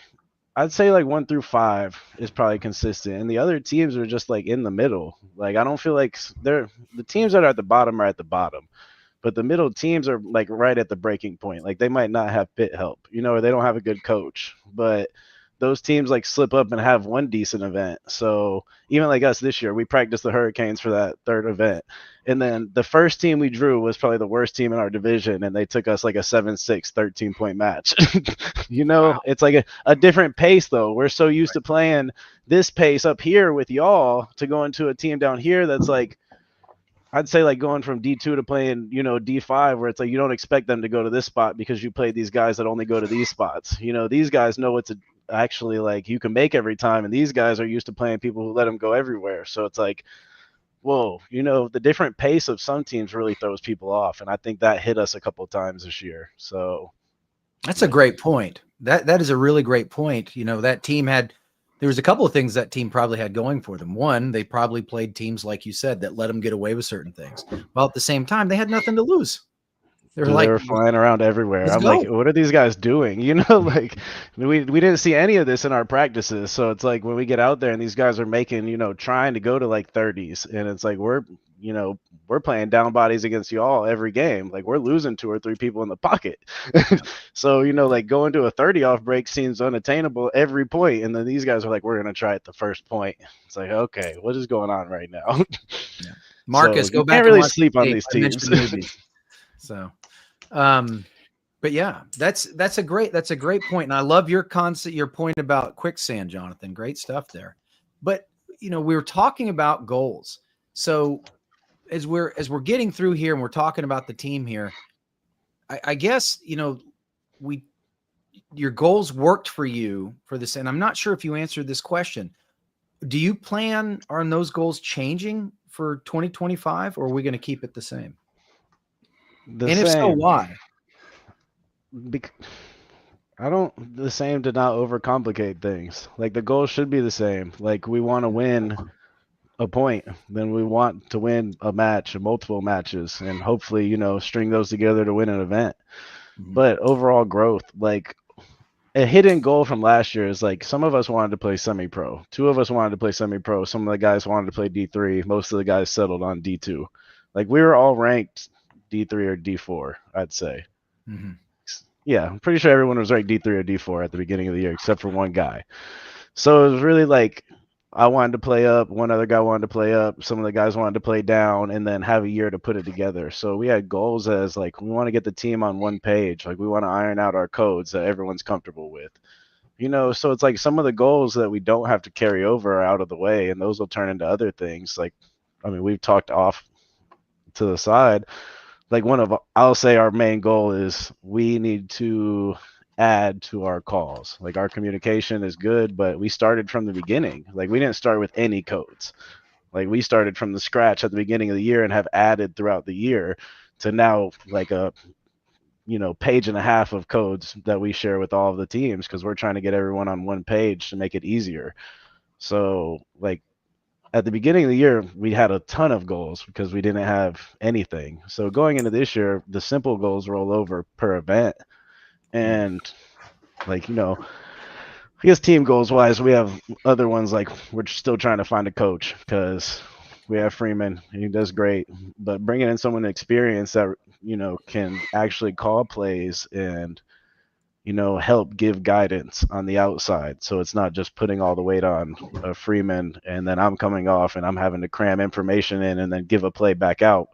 I'd say like 1 through 5 is probably consistent, and the other teams are just like in the middle. Like, I don't feel like the teams that are at the bottom are at the bottom, but the middle teams are like right at the breaking point. Like, they might not have pit help, or they don't have a good coach, but those teams like slip up and have one decent event. So even like us this year, we practiced the Hurricanes for that third event. And then the first team we drew was probably the worst team in our division, and they took us like a 7-6, 13-point match. Wow. It's like a different pace, though. We're so used to playing this pace up here with y'all to go into a team down here that's like, I'd say like going from D2 to playing, D5, where it's like you don't expect them to go to this spot because you play these guys that only go to these spots. These guys know what to actually like you can make every time, and these guys are used to playing people who let them go everywhere. So it's like, whoa, the different pace of some teams really throws people off, and I think that hit us a couple of times this year. So that's a great point. That is a really great point. That team there was a couple of things that team probably had going for them. One, they probably played teams, like you said, that let them get away with certain things, while at the same time they had nothing to lose. They were flying around everywhere. I'm like, what are these guys doing? Like we didn't see any of this in our practices. So it's like when we get out there and these guys are making, trying to go to like 30s, and it's like we're playing down bodies against y'all every game. Like, we're losing 2 or 3 people in the pocket. So, like going to a 30 off break seems unattainable every point. And then these guys are like, we're going to try at the first point. It's like, okay, what is going on right now? Yeah. Marcus, go back. Can't really sleep on these teams. So, but yeah, that's a great point. And I love your point about quicksand, Jonathan. Great stuff there. But, we were talking about goals. So as we're getting through here and we're talking about the team here, I guess, your goals worked for you for this. And I'm not sure if you answered this question. Do you plan on those goals changing for 2025, or are we going to keep it the same? If so, why? The same to not overcomplicate things. Like, the goal should be the same. Like, we want to win a point, then we want to win a match, multiple matches, and hopefully, string those together to win an event. But overall growth, like a hidden goal from last year is like some of us wanted to play semi-pro. 2 of us wanted to play semi-pro. Some of the guys wanted to play D3. Most of the guys settled on D2. Like, we were all ranked D3 or D4, I'd say. Yeah, I'm pretty sure everyone was ranked D3 or D4 at the beginning of the year, except for one guy. So it was really like, I wanted to play up, one other guy wanted to play up, some of the guys wanted to play down, and then have a year to put it together. So we had goals as like, we want to get the team on one page. Like, we want to iron out our codes that everyone's comfortable with. So it's like some of the goals that we don't have to carry over are out of the way, and those will turn into other things. Like, we've talked off to the side. Like, I'll say our main goal is we need to add to our calls. Like, our communication is good, but we started from the beginning. Like, we didn't start with any codes. Like, we started from the scratch at the beginning of the year and have added throughout the year to now like a page and a half of codes that we share with all of the teams, because we're trying to get everyone on one page to make it easier. So like, at the beginning of the year, we had a ton of goals because we didn't have anything. So going into this year, the simple goals roll over per event. And like, I guess team goals wise, we have other ones. Like, we're still trying to find a coach because we have Freeman. He does great, but bringing in someone experienced that, can actually call plays and, help give guidance on the outside. So it's not just putting all the weight on Freeman and then I'm coming off and I'm having to cram information in and then give a play back out.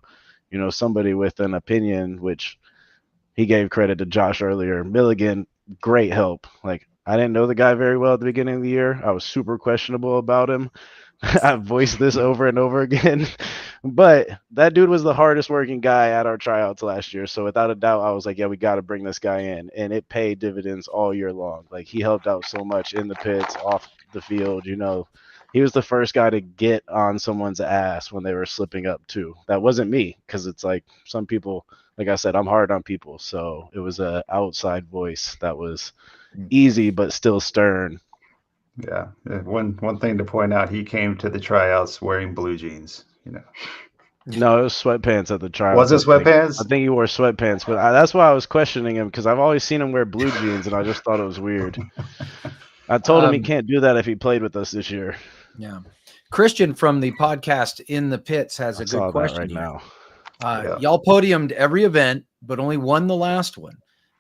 Somebody with an opinion, which he gave credit to Josh earlier. Milligan, great help. Like, I didn't know the guy very well at the beginning of the year. I was super questionable about him. I've voiced this over and over again, but that dude was the hardest working guy at our tryouts last year. So without a doubt, I was like, yeah, we got to bring this guy in, and it paid dividends all year long. Like, he helped out so much in the pits, off the field. He was the first guy to get on someone's ass when they were slipping up too. That wasn't me, because it's like some people, like I said, I'm hard on people. So it was a outside voice that was easy but still stern. Yeah. One thing to point out, he came to the tryouts wearing blue jeans, No, it was sweatpants at the tryouts. Was it sweatpants? I think he wore sweatpants, but that's why I was questioning him, because I've always seen him wear blue jeans, and I just thought it was weird. I told him he can't do that if he played with us this year. Yeah. Christian from the podcast In the Pits has a good question right here. now. Y'all podiumed every event, but only won the last one.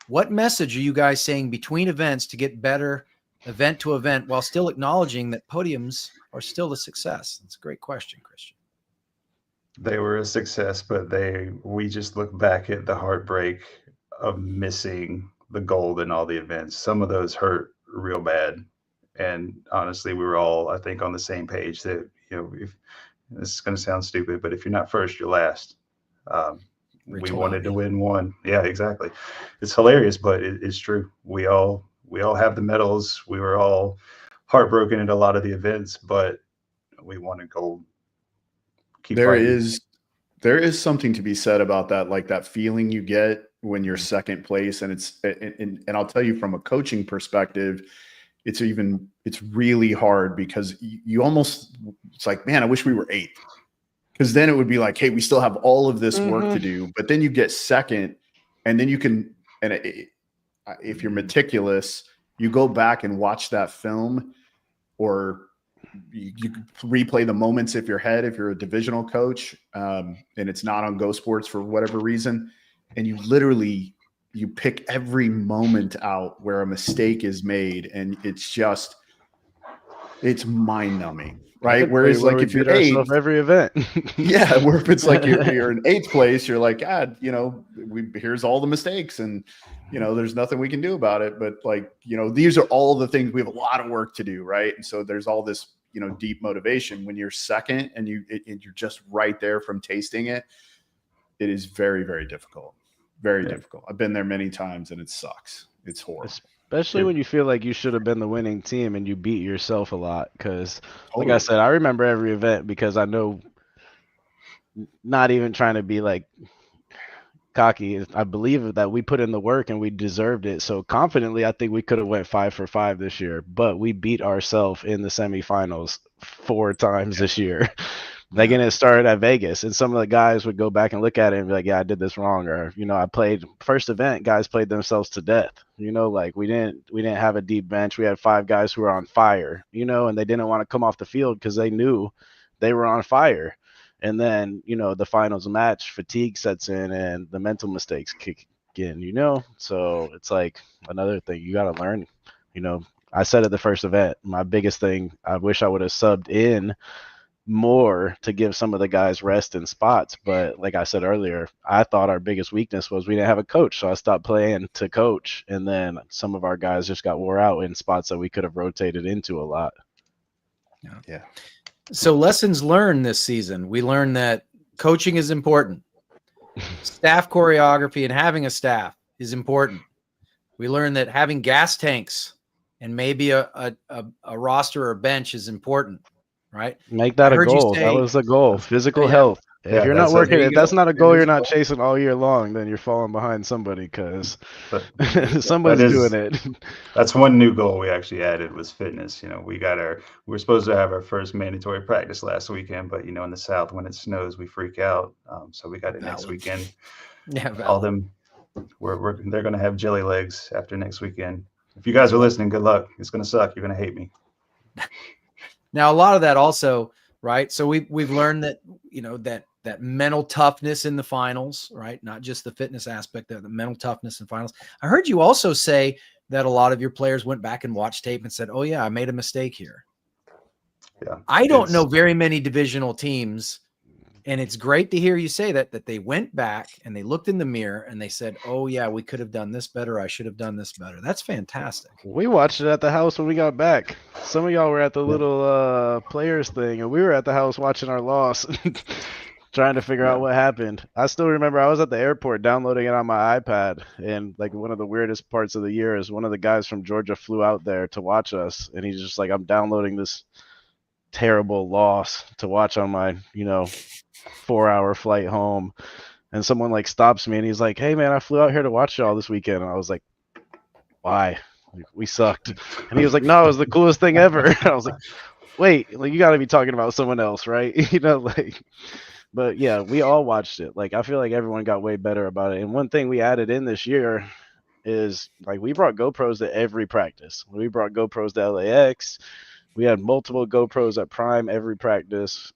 What message are you guys saying between events to get better event to event while still acknowledging that podiums are still a success? That's a great question, Christian. They were a success, but we just look back at the heartbreak of missing the gold in all the events. Some of those hurt real bad. And honestly, we were all, I think, on the same page that, if this is going to sound stupid, but if you're not first, you're last. We wanted to win one. Yeah, exactly. It's hilarious, but it's true. We all have the medals. We were all heartbroken at a lot of the events, but we wanted gold. There is something to be said about that, like that feeling you get when you're second place. And and I'll tell you, from a coaching perspective, it's really hard, because you almost, it's like, man, I wish we were eighth. Because then it would be like, hey, we still have all of this work to do, but then you get second, and then you can, if you're meticulous, you go back and watch that film, or you replay the moments if you're a divisional coach, and it's not on Go Sports for whatever reason, and you pick every moment out where a mistake is made, and it's mind numbing. Right. Whereas, like, if you're eighth, every event, yeah, where if it's like you're in eighth place, you're like, here's all the mistakes, and there's nothing we can do about it. But like, these are all the things, we have a lot of work to do, right? And so there's all this, deep motivation when you're second, and you're just right there from tasting it. It is very, very difficult, very difficult. I've been there many times, and it sucks. It's horrible. Especially when you feel like you should have been the winning team and you beat yourself a lot. Because, like I said, I remember every event, because I know, not even trying to be like cocky, I believe that we put in the work and we deserved it. So confidently, I think we could have went 5 for 5 this year, but we beat ourselves in the semifinals 4 times this year. Like, and it started at Vegas, and some of the guys would go back and look at it and be like, yeah, I did this wrong. Or, I played first event, guys played themselves to death, like we didn't have a deep bench. We had 5 guys who were on fire, and they didn't want to come off the field because they knew they were on fire. And then, the finals match, fatigue sets in and the mental mistakes kick in, so it's like another thing you got to learn. I said at the first event, my biggest thing, I wish I would have subbed in more to give some of the guys rest in spots, but like I said earlier, I thought our biggest weakness was we didn't have a coach, so I stopped playing to coach, and then some of our guys just got wore out in spots that we could have rotated into a lot. Yeah. So lessons learned this season. We learned that coaching is important. Staff choreography and having a staff is important. We learned that having gas tanks and maybe a roster or bench is important. Right. Make that a goal. That was the goal. Physical health. If you're not working, if that's not a goal you're not chasing all year long, then you're falling behind somebody, because somebody's doing it. That's one new goal we actually added, was fitness. We're supposed to have our first mandatory practice last weekend, but in the South, when it snows, we freak out. So we got it next weekend. Yeah. All them, they're going to have jelly legs after next weekend. If you guys are listening, good luck. It's going to suck. You're going to hate me. Now, a lot of that also, right? So we've learned that, that mental toughness in the finals, right? Not just the fitness aspect of the mental toughness in finals. I heard you also say that a lot of your players went back and watched tape and said, oh yeah, I made a mistake here. Yeah. I don't know very many divisional teams. And it's great to hear you say that they went back and they looked in the mirror and they said, oh yeah, we could have done this better. I should have done this better. That's fantastic. We watched it at the house when we got back. Some of y'all were at the little players thing, and we were at the house watching our loss, trying to figure out what happened. I still remember I was at the airport downloading it on my iPad, and like one of the weirdest parts of the year is one of the guys from Georgia flew out there to watch us, and he's just like, I'm downloading this terrible loss to watch on my, 4-hour flight home. And someone like stops me and he's like, hey man, I flew out here to watch y'all this weekend. And I was like, why? We sucked. And he was like, no, it was the coolest thing ever. And I was like, wait, like you got to be talking about someone else, right? But yeah, we all watched it. Like I feel like everyone got way better about it. And one thing we added in this year is like we brought GoPros to every practice. We brought GoPros to LAX. We had multiple GoPros at Prime every practice.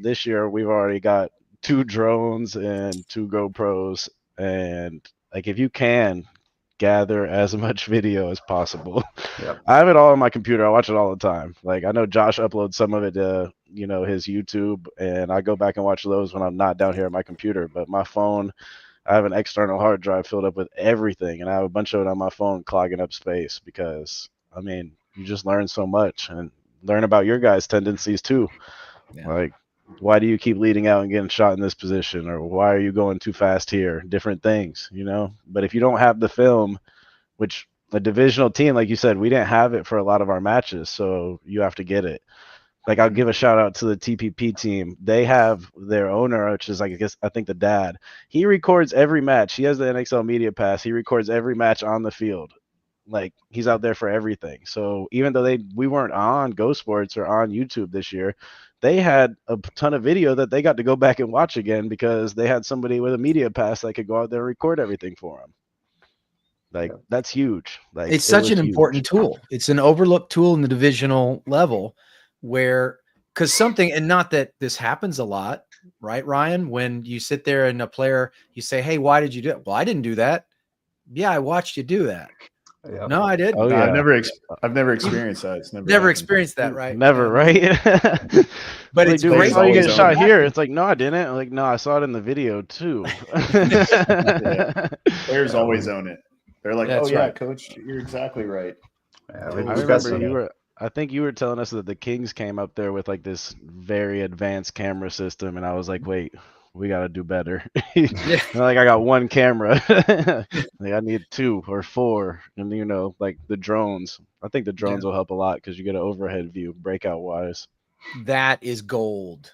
This year we've already got 2 drones and 2 GoPros, and like if you can gather as much video as possible. Yep. I have it all on my computer. I watch it all the time. Like I know Josh uploads some of it to his YouTube, and I go back and watch those when I'm not down here at my computer. But my phone, I have an external hard drive filled up with everything, and I have a bunch of it on my phone clogging up space because I mean you just learn so much and learn about your guys' tendencies too. Yeah. Like, why do you keep leading out and getting shot in this position? Or why are you going too fast here? Different things, But if you don't have the film, which a divisional team, like you said, we didn't have it for a lot of our matches, so you have to get it. Like, I'll give a shout out to the TPP team. They have their owner, which is, I think the dad. He records every match. He has the NXL Media Pass. He records every match on the field. Like he's out there for everything. So even though we weren't on Go Sports or on YouTube this year, they had a ton of video that they got to go back and watch again because they had somebody with a media pass that could go out there and record everything for them. Like that's huge. Like it's such an important tool. It's an overlooked tool in the divisional level where, because something, and not that this happens a lot, right, Ryan? When you sit there and a player, you say, hey, why did you do it? Well, I didn't do that. Yeah, I watched you do that. Yep. No, I didn't. Oh, yeah. I've never experienced that. It's never experienced that, right? Never, right? But it's great. Oh, you get shot here. It's like, no, I didn't. I'm like, no, I saw it in the video too. Players always own it. They're like, That's oh yeah, right. Coach, you're exactly right. Yeah, I remember I think you were telling us that the Kings came up there with like this very advanced camera system, and I was like, wait, we got to do better. Like I got 1 camera. Like I need 2 or 4. And like the drones. I think the drones will help a lot because you get an overhead view breakout wise. That is gold.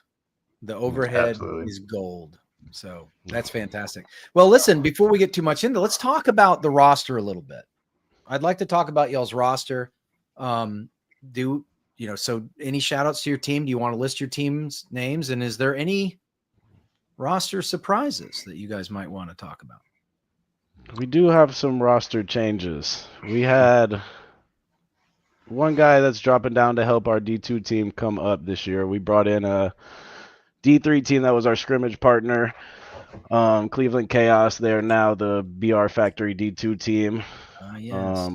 The overhead Absolutely. is gold. So that's fantastic. Well, listen, before we get too much into, let's talk about the roster a little bit. I'd like to talk about y'all's roster. So any shout outs to your team? Do you want to list your team's names? And is there any roster surprises that you guys might want to talk about? We do have some roster changes. We had one guy that's dropping down to help our D2 team come up this year. We brought in a D3 team that was our scrimmage partner, Cleveland Chaos. They're now the BR Factory D2 team. Yes.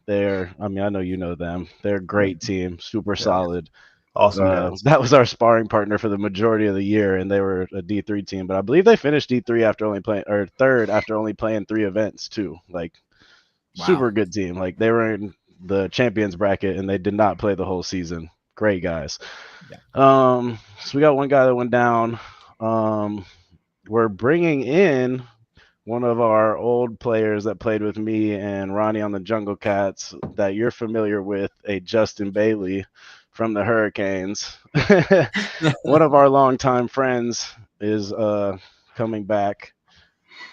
I know you know them. They're a great team, super solid. Awesome. That was our sparring partner for the majority of the year, and they were a D3 team. But I believe they finished D3 after only playing, or third after only playing 3 events too. Like, super good team. Like they were in the champions bracket, and they did not play the whole season. Great guys. Yeah. So we got one guy that went down. We're bringing in one of our old players that played with me and Ronnie on the Jungle Cats that you're familiar with, a Justin Bailey from the Hurricanes. One of our longtime friends is coming back.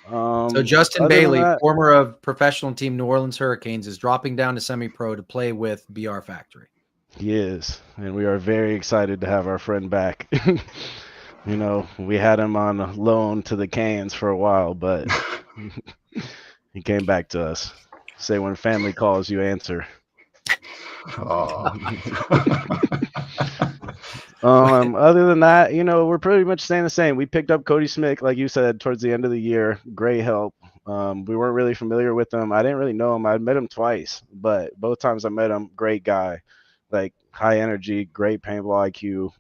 So Justin Bailey, former of professional team New Orleans Hurricanes, is dropping down to semi-pro to play with BR Factory. He is, and we are very excited to have our friend back. We had him on loan to the Canes for a while, but he came back to us. Say when family calls, you answer. Other than that, we're pretty much staying the same. We picked up Cody Smith, like you said, towards the end of the year. Great help. We weren't really familiar with him. I didn't really know him. I met him twice, but both times I met him, great guy, like high energy, great paintball IQ.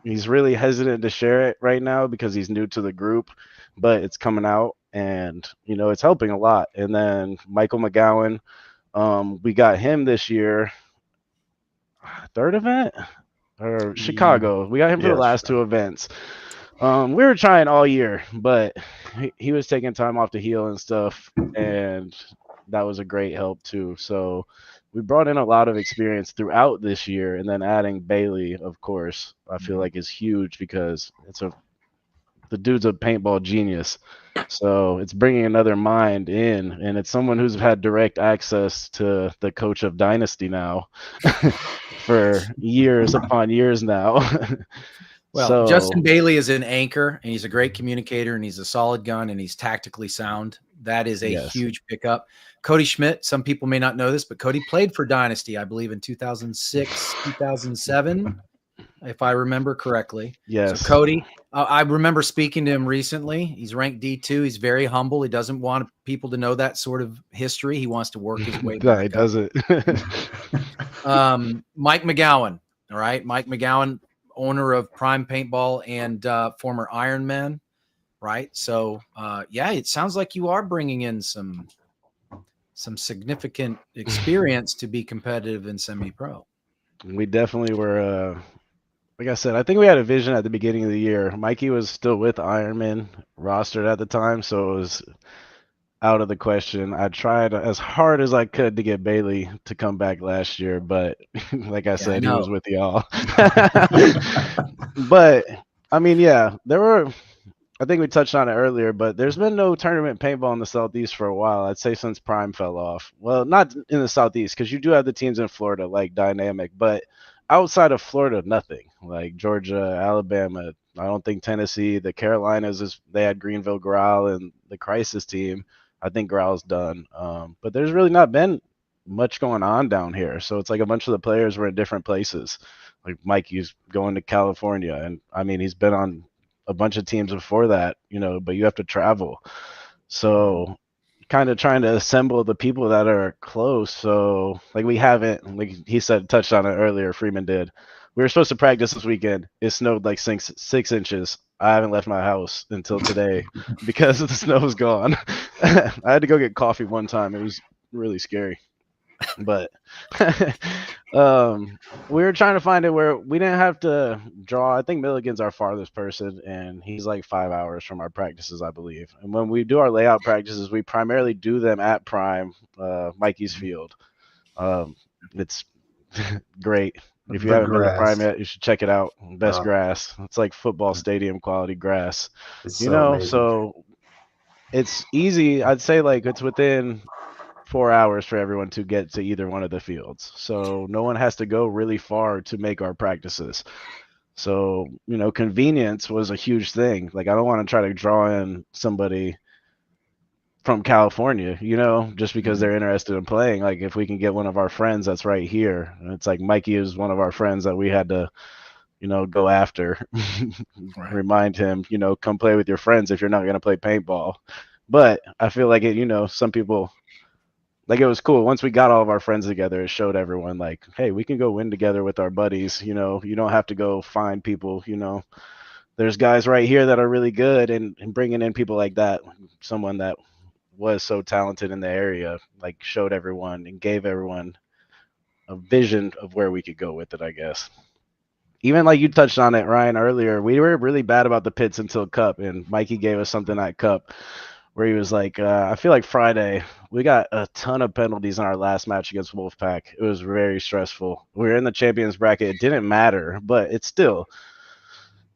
He's really hesitant to share it right now because he's new to the group, but it's coming out and it's helping a lot. And then Michael McGowan, we got him this year, third event or Chicago. We got him for the last two events. We were trying all year, but he was taking time off to heal and stuff, and that was a great help too. So we brought in a lot of experience throughout this year, and then adding Bailey, of course, I feel like is huge because the dude's a paintball genius. So it's bringing another mind in, and it's someone who's had direct access to the coach of Dynasty now for years upon years now. Well, Justin Bailey is an anchor, and he's a great communicator, and he's a solid gun, and he's tactically sound. That is a huge pickup. Cody Schmidt, some people may not know this, but Cody played for Dynasty, I believe, in 2006, 2007, if I remember correctly. Yes. So Cody, I remember speaking to him recently. He's ranked D2. He's very humble. He doesn't want people to know that sort of history. He wants to work his way back. No, he doesn't. Mike McGowan, all right? Mike McGowan, owner of Prime Paintball and former Ironman, right? So, it sounds like you are bringing in some significant experience to be competitive in semi-pro. We definitely were, like I said, I think we had a vision at the beginning of the year. Mikey was still with Ironman rostered at the time, so it was out of the question. I tried as hard as I could to get Bailey to come back last year, but like I said, he was with y'all. But I mean, I think we touched on it earlier, but there's been no tournament paintball in the Southeast for a while. I'd say since Prime fell off. Well, not in the Southeast, because you do have the teams in Florida like Dynamic, but outside of Florida, nothing. Like Georgia, Alabama, I don't think Tennessee, the Carolinas, they had Greenville Growl and the Crisis team. I think Growl's done. But there's really not been much going on down here. So it's like a bunch of the players were in different places. Like Mikey's going to California, and I mean, he's been on a bunch of teams before that, but you have to travel. So kind of trying to assemble the people that are close. So like we haven't, like he said, touched on it earlier, Freeman did. We were supposed to practice this weekend. It snowed like 6 inches. I haven't left my house until today because the snow's gone. I had to go get coffee one time. It was really scary. But we were trying to find it where we didn't have to draw. I think Milligan's our farthest person, and he's like 5 hours from our practices, I believe. And when we do our layout practices, we primarily do them at Prime, Mikey's Field. It's great. If you haven't been to Prime yet, you should check it out. Best grass. It's like football stadium quality grass. So it's easy. I'd say like it's within 4 hours for everyone to get to either one of the fields. So no one has to go really far to make our practices. So, convenience was a huge thing. Like I don't want to try to draw in somebody from California, just because they're interested in playing. Like if we can get one of our friends that's right here, and it's like Mikey is one of our friends that we had to, go after, remind him, come play with your friends if you're not going to play paintball. But I feel like it, some people, like it was cool. Once we got all of our friends together, it showed everyone like, hey, we can go win together with our buddies. You don't have to go find people, there's guys right here that are really good, and bringing in people like that, someone that was so talented in the area, like showed everyone and gave everyone a vision of where we could go with it, I guess. Even like you touched on it, Ryan, earlier, we were really bad about the pits until Cup, and Mikey gave us something at Cup where he was like, I feel like Friday, we got a ton of penalties in our last match against Wolfpack. It was very stressful. We were in the champions bracket. It didn't matter, but it's still,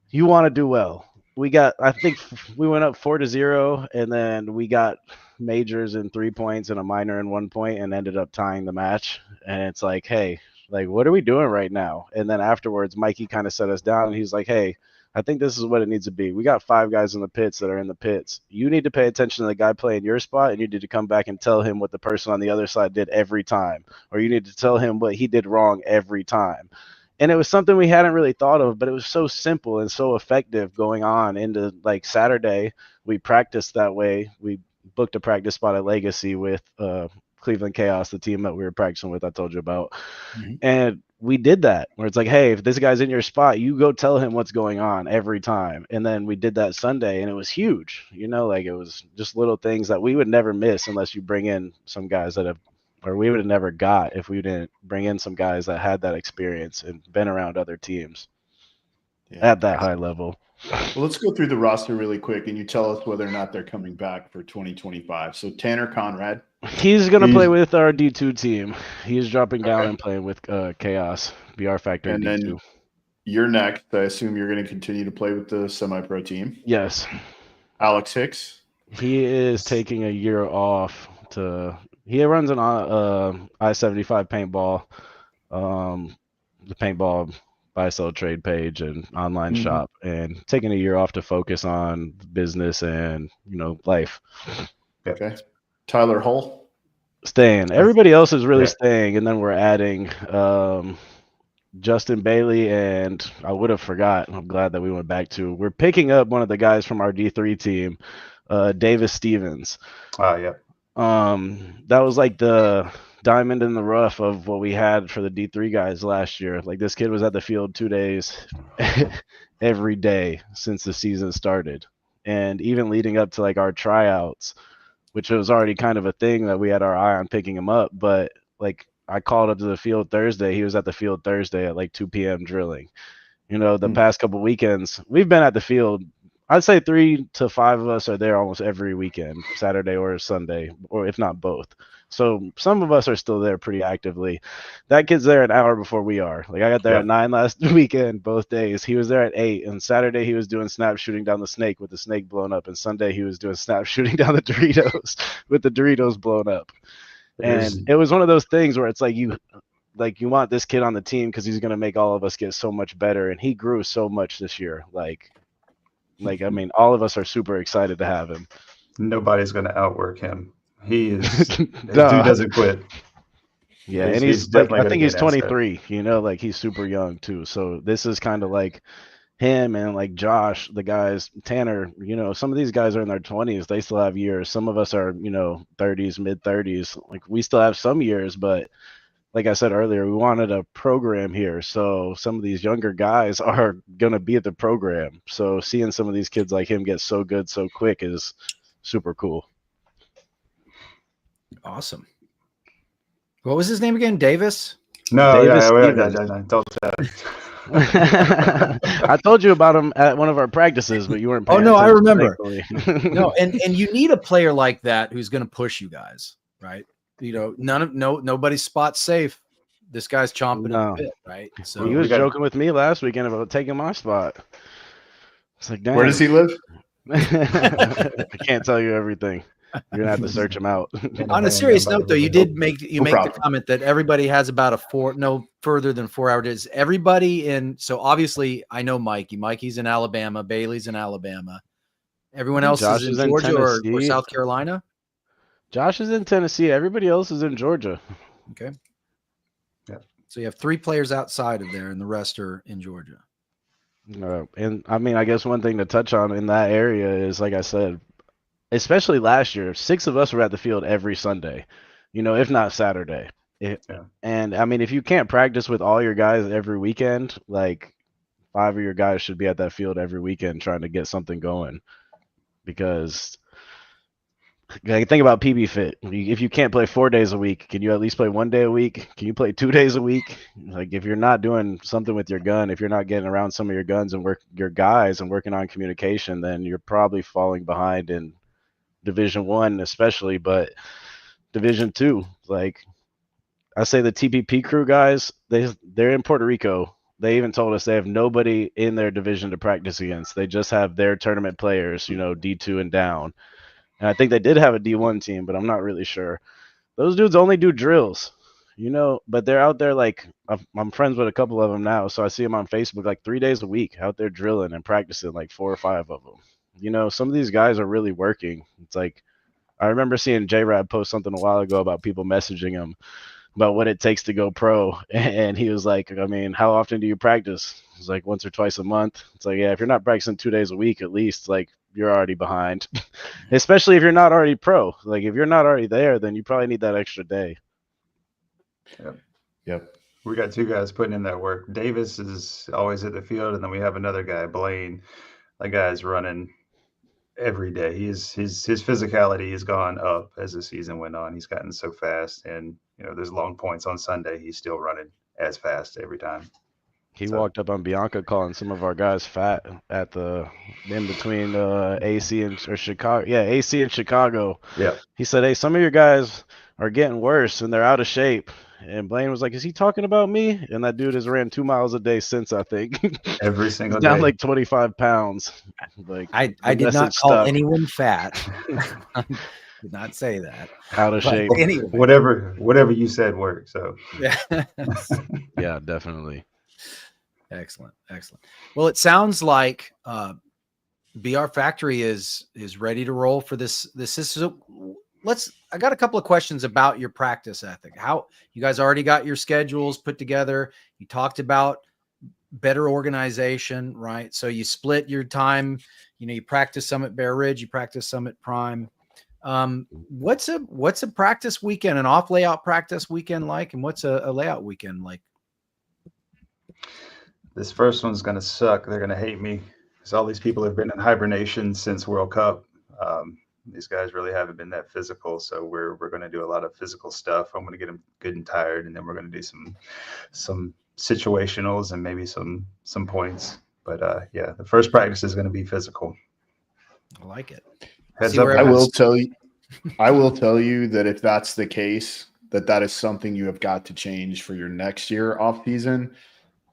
you want to do well. I think we went up 4-0, and then we got majors in 3 points and a minor in 1 point and ended up tying the match. And it's like, hey, like, what are we doing right now? And then afterwards, Mikey kind of set us down, and he's like, hey, I think this is what it needs to be. We got 5 guys in the pits that are in the pits. You need to pay attention to the guy playing your spot, and you need to come back and tell him what the person on the other side did every time. Or you need to tell him what he did wrong every time. And it was something we hadn't really thought of, but it was so simple and so effective going on into like Saturday. We practiced that way. We booked a practice spot at Legacy with Cleveland Chaos, the team that we were practicing with, I told you about. Mhm. And we did that where it's like, hey, if this guy's in your spot, you go tell him what's going on every time. And then we did that Sunday, and it was huge. Like it was just little things that we would never miss unless you bring in some guys that have, or we would have never got if we didn't bring in some guys that had that experience and been around other teams at that high level. Well, let's go through the roster really quick, and you tell us whether or not they're coming back for 2025. So Tanner Conrad. He's going to play with our D2 team. He's dropping down and playing with Chaos, BR Factor and D2. Then you're next. I assume you're going to continue to play with the semi-pro team. Yes. Alex Hicks. He is taking a year off he runs an I-75 paintball, the paintball buy-sell trade page and online shop, and taking a year off to focus on business and, life. Okay. Tyler Hull. Staying. Everybody else is really staying, and then we're adding Justin Bailey, and I would have forgot. I'm glad that we went back to. We're picking up one of the guys from our D3 team, Davis Stevens. Yeah. That was like the diamond in the rough of what we had for the D3 guys last year. Like, this kid was at the field 2 days every day since the season started, and even leading up to like our tryouts, which was already kind of a thing that we had our eye on picking him up. But like, I called up to the field Thursday. He was at the field Thursday at like 2 p.m. drilling. The past couple weekends, we've been at the field. I'd say 3 to 5 of us are there almost every weekend, Saturday or Sunday, or if not both. So some of us are still there pretty actively. That kid's there an hour before we are. Like, I got there at 9 last weekend, both days. He was there at 8, and Saturday he was doing snap shooting down the snake with the snake blown up, and Sunday he was doing snap shooting down the Doritos with the Doritos blown up. And it was one of those things where it's like you want this kid on the team because he's going to make all of us get so much better, and he grew so much this year. Like I mean, all of us are super excited to have him. Nobody's going to outwork him. He is. Dude doesn't quit. Yeah, and he's like, I think he's 23. Like, he's super young too. So this is kind of like him and like Josh, the guys, Tanner. Some of these guys are in their 20s. They still have years. Some of us are 30s, mid 30s. Like, we still have some years, but like I said earlier, we wanted a program here. So some of these younger guys are going to be at the program. So seeing some of these kids like him get so good so quick is super cool. Awesome. What was his name again? Davis? No, Davis don't I told you about him at one of our practices, but you weren't paying I remember. No, and you need a player like that who's going to push you guys, right? Nobody's spot safe. This guy's chomping at the bit, right? So he was joking with me last weekend about taking my spot. It's like, dang. Where does he live? I can't tell you everything. You're gonna have to search him out. On a serious note, though, you make the comment that everybody has about no further than 4 hour days. Everybody so obviously I know Mikey. Mikey's in Alabama. Bailey's in Alabama. Everyone else is in Georgia or South Carolina. Josh is in Tennessee. Everybody else is in Georgia. Okay. Yeah. So you have 3 players outside of there, and the rest are in Georgia. And I mean, I guess one thing to touch on in that area is, like I said, especially last year, 6 of us were at the field every Sunday, if not Saturday. And I mean, if you can't practice with all your guys every weekend, like 5 of your guys should be at that field every weekend trying to get something going. Because think about PB Fit. If you can't play 4 days a week, can you at least play 1 day a week? Can you play 2 days a week? Like, if you're not doing something with your gun, if you're not getting around some of your guns and your guys and working on communication, then you're probably falling behind in Division 1 especially, but Division 2, like I say, the TPP crew guys, they're in Puerto Rico. They even told us they have nobody in their division to practice against. They just have their tournament players, D2 and down. And I think they did have a D1 team, but I'm not really sure. Those dudes only do drills, but they're out there. Like, I'm friends with a couple of them now, so I see them on Facebook like 3 days a week out there drilling and practicing, like 4 or 5 of them. Some of these guys are really working. It's like, I remember seeing J-Rab post something a while ago about people messaging him about what it takes to go pro. And he was like, I mean, how often do you practice? It's like once or twice a month. It's like, yeah, if you're not practicing 2 days a week, at least, like, you're already behind, especially if you're not already pro. Like, if you're not already there, then you probably need that extra day. Yep. We got two guys putting in that work. Davis is always at the field, and then we have another guy, Blaine. That guy's running every day. His physicality has gone up as the season went on. He's gotten so fast, and there's long points on Sunday. He's still running as fast every time. He walked up on Bianca calling some of our guys fat at in between AC and Chicago. Yeah, AC and Chicago. Yeah. He said, "Hey, some of your guys are getting worse and they're out of shape." And Blaine was like, "Is he talking about me?" And that dude has ran 2 miles a day since, I think. Every single down day. like 25 pounds. Like, I did not call anyone fat. Did not say that. Out of shape. Anyway. Whatever you said worked. So yeah. Yeah, definitely. Excellent. Well, it sounds like BR Factory is ready to roll for this. So I got a couple of questions about your practice ethic. How you guys already got your schedules put together. You talked about better organization, right? So you split your time. You practice some at Bear Ridge, you practice some at Prime. What's a practice weekend, an off layout practice weekend like, and what's a layout weekend like? This first one's going to suck. They're going to hate me because all these people have been in hibernation since World Cup. These guys really haven't been that physical. So we're going to do a lot of physical stuff. I'm going to get them good and tired. And then we're going to do some situationals and maybe some points. But yeah, the first practice is going to be physical. I like it. Heads up. I will tell you that if that's the case, that is something you have got to change for your next year off season.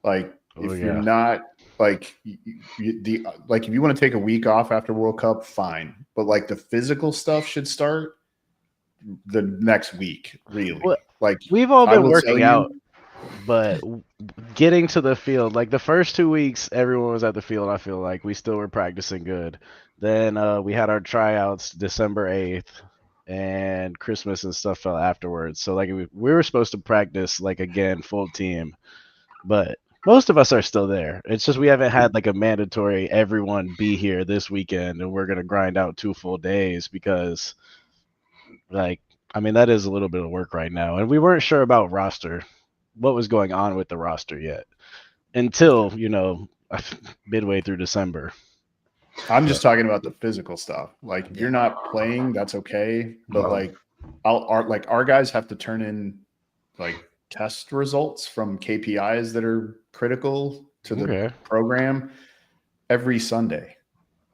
Like, you're not like if you want to take a week off after World Cup, fine. But like the physical stuff should start the next week, really. Well, like we've all been working out, but getting to the field, like the first 2 weeks, everyone was at the field. I feel like we still were practicing good. Then we had our tryouts December 8th, and Christmas and stuff fell afterwards. So like we were supposed to practice like again full team, but most of us are still there. It's just we haven't had like a mandatory everyone be here this weekend and we're going to grind out 2 full days because, like, I mean, that is a little bit of work right now. And we weren't sure about what was going on with the roster yet until, midway through December. I'm just talking about the physical stuff. Like, if you're not playing, that's okay. But our guys have to turn in like test results from KPIs that are critical to the program every Sunday.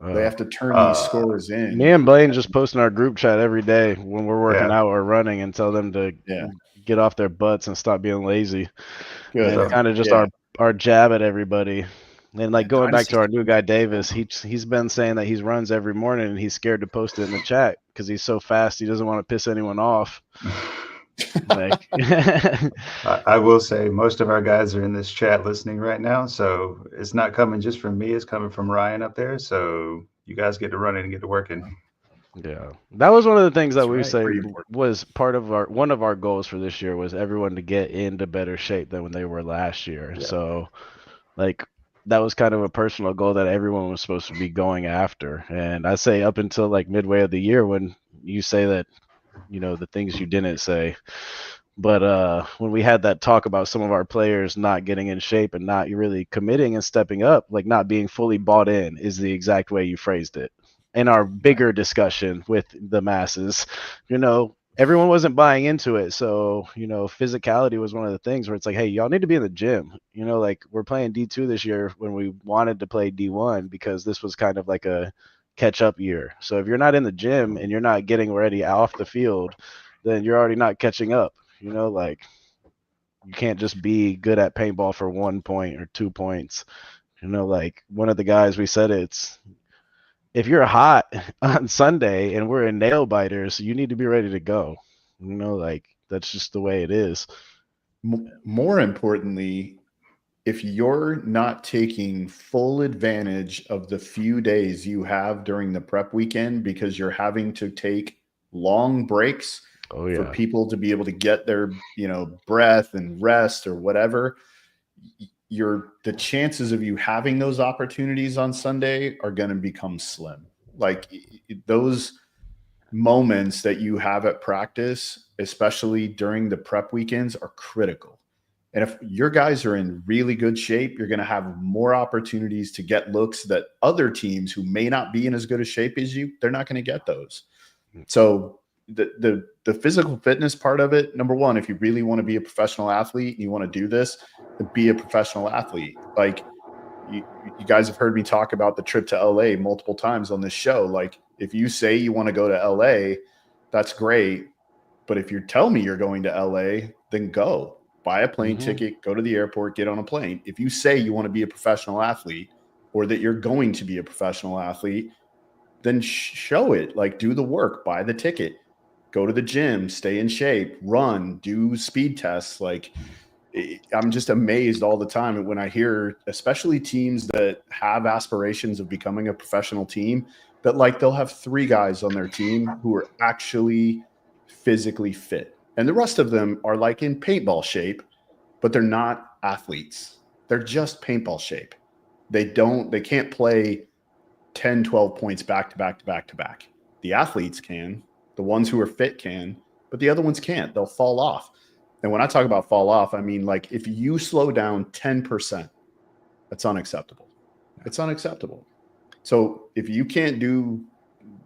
They have to turn these scores in. Me and Blaine just post in our group chat every day when we're working out or running and tell them to get off their butts and stop being lazy. Good. And kind of just our jab at everybody. And like going back to our new guy Davis, he's been saying that he runs every morning and he's scared to post it in the chat because he's so fast he doesn't want to piss anyone off. Like, I will say most of our guys are in this chat listening right now, so it's not coming just from me, it's coming from Ryan up there, so you guys get to run it and get to working. Yeah, that was one of the things that we say was part of one of our goals for this year was everyone to get into better shape than when they were last year. So like that was kind of a personal goal that everyone was supposed to be going after. And I say up until like midway of the year when you say that the things you didn't say. But when we had that talk about some of our players not getting in shape and not really committing and stepping up, like not being fully bought in is the exact way you phrased it. In our bigger discussion with the masses, everyone wasn't buying into it. So, physicality was one of the things where it's like, hey, y'all need to be in the gym. Like we're playing D2 this year when we wanted to play D1 because this was kind of like a catch up year. So if you're not in the gym and you're not getting ready off the field, then you're already not catching up. Like you can't just be good at paintball for 1 point or 2 points. Like one of the guys, we said it's if you're hot on Sunday and we're in nail biters, you need to be ready to go. Like that's just the way it is. More importantly, if you're not taking full advantage of the few days you have during the prep weekend because you're having to take long breaks, Oh yeah. For people to be able to get their, breath and rest or whatever, the chances of you having those opportunities on Sunday are going to become slim. Like those moments that you have at practice, especially during the prep weekends, are critical. And if your guys are in really good shape, you're going to have more opportunities to get looks that other teams who may not be in as good a shape as you, they're not going to get those. So the physical fitness part of it, number one, if you really want to be a professional athlete and you want to do this, then be a professional athlete. Like you guys have heard me talk about the trip to LA multiple times on this show. Like if you say you want to go to LA, that's great. But if you tell me you're going to LA, then go. Buy a plane ticket, go to the airport, get on a plane. If you say you want to be a professional athlete or that you're going to be a professional athlete, then show it. Like do the work, buy the ticket, go to the gym, stay in shape, run, do speed tests. Like I'm just amazed all the time when I hear, especially teams that have aspirations of becoming a professional team, that like they'll have 3 guys on their team who are actually physically fit. And the rest of them are like in paintball shape, but they're not athletes. They're just paintball shape. They can't play 10, 12 points back to back to back to back. The athletes can, the ones who are fit can, but the other ones can't. They'll fall off. And when I talk about fall off, I mean, like if you slow down 10%, that's unacceptable. It's unacceptable. So if you can't do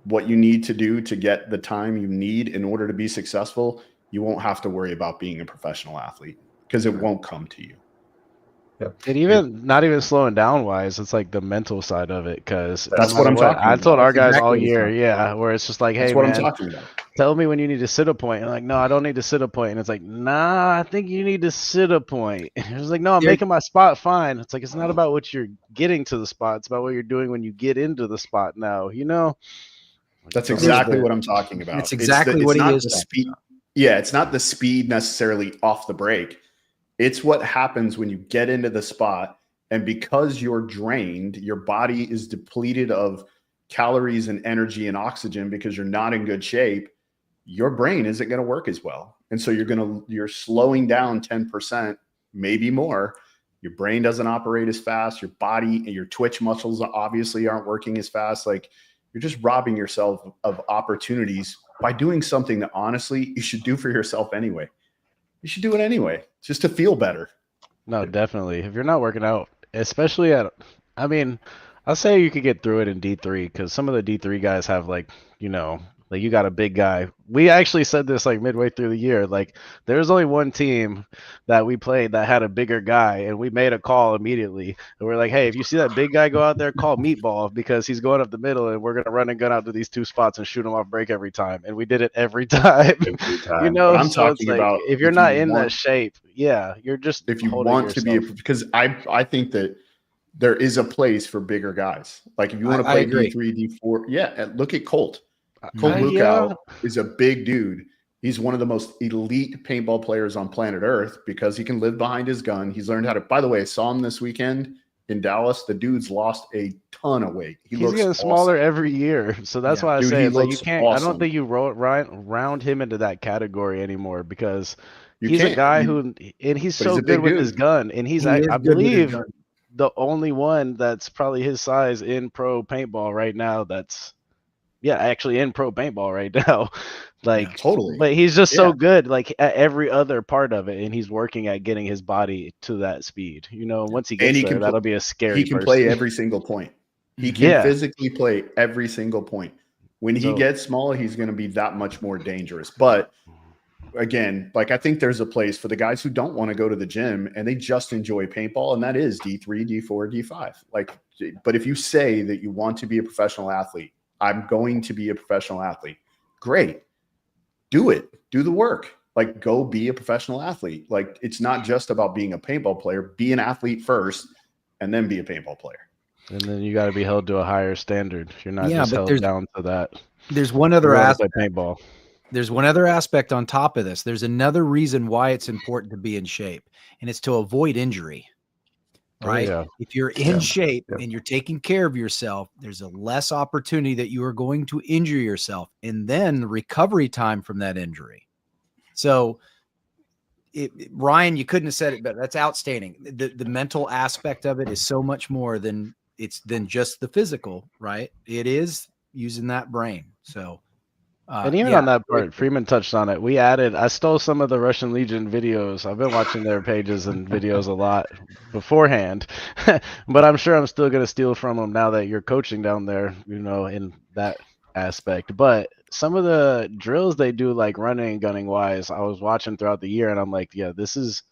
what you need to do to get the time you need in order to be successful, you won't have to worry about being a professional athlete because it won't come to you. And even not even slowing down wise, it's like the mental side of it. Because that's what I'm talking about. I told our guys all exactly year, where it's just like, hey, that's what man, I'm talking about. Tell me when you need to sit a point. And like, no, I don't need to sit a point. And it's like, nah, I think you need to sit a point. And it's like, no, I'm making my spot fine. It's like, it's not about what you're getting to the spot. It's about what you're doing when you get into the spot now, That's exactly what I'm talking about. It's exactly what he is. Speed. Yeah, it's not the speed necessarily off the break. It's what happens when you get into the spot. And because you're drained, your body is depleted of calories and energy and oxygen because you're not in good shape, your brain isn't going to work as well. And so you're slowing down 10%, maybe more. Your brain doesn't operate as fast. Your body and your twitch muscles obviously aren't working as fast. Like you're just robbing yourself of opportunities by doing something that honestly you should do for yourself anyway. You should do it anyway, just to feel better. No, definitely. If you're not working out, especially I'll say you could get through it in D3 because some of the D3 guys have like you got a big guy. We actually said this like midway through the year. Like there's only one team that we played that had a bigger guy, and we made a call immediately. And we're like, hey, if you see that big guy go out there, call Meatball because he's going up the middle, and we're gonna run and gun out to these 2 spots and shoot him off break every time. And we did it every time. I'm so talking like, about if you're not in that shape, you're just if you want to be because I think that there is a place for bigger guys. Like if you want to play D3, D4, look at Colt. Colt Lukau is a big dude. He's one of the most elite paintball players on planet Earth because he can live behind his gun. He's learned how to, by the way, I saw him this weekend in Dallas. The dude's lost a ton of weight. He's getting smaller every year. So that's why I say it's like you can't, awesome. I don't think you round him into that category anymore because he's a guy and he's so good with his gun. And I believe the only one that's probably his size in pro paintball right now actually in pro paintball right now. Like totally. But he's just so good like at every other part of it, and he's working at getting his body to that speed. Once he gets there, that'll be a scary He can play every single point. He can physically play every single point. When he gets smaller, he's going to be that much more dangerous. But again, like I think there's a place for the guys who don't want to go to the gym and they just enjoy paintball, and that is D3, D4, D5. Like, but if you say that you want to be a professional athlete, I'm going to be a professional athlete. Great. Do it. Do the work. Like go be a professional athlete. Like it's not just about being a paintball player. Be an athlete first and then be a paintball player. And then you got to be held to a higher standard. You're not just held down to that. There's one other aspect. Paintball. There's one other aspect on top of this. There's another reason why it's important to be in shape, and it's to avoid injury. Right? Oh, yeah. If you're in shape and you're taking care of yourself, there's a less opportunity that you are going to injure yourself, and then recovery time from that injury. So Ryan, you couldn't have said it better. That's outstanding. The mental aspect of it is so much more than just the physical, right? It is using that brain. So, and even on that part, Freeman touched on it. I stole some of the Russian Legion videos. I've been watching their pages and videos a lot beforehand, but I'm sure I'm still going to steal from them now that you're coaching down there, in that aspect. But some of the drills they do, like running and gunning wise, I was watching throughout the year, and I'm like, yeah, this is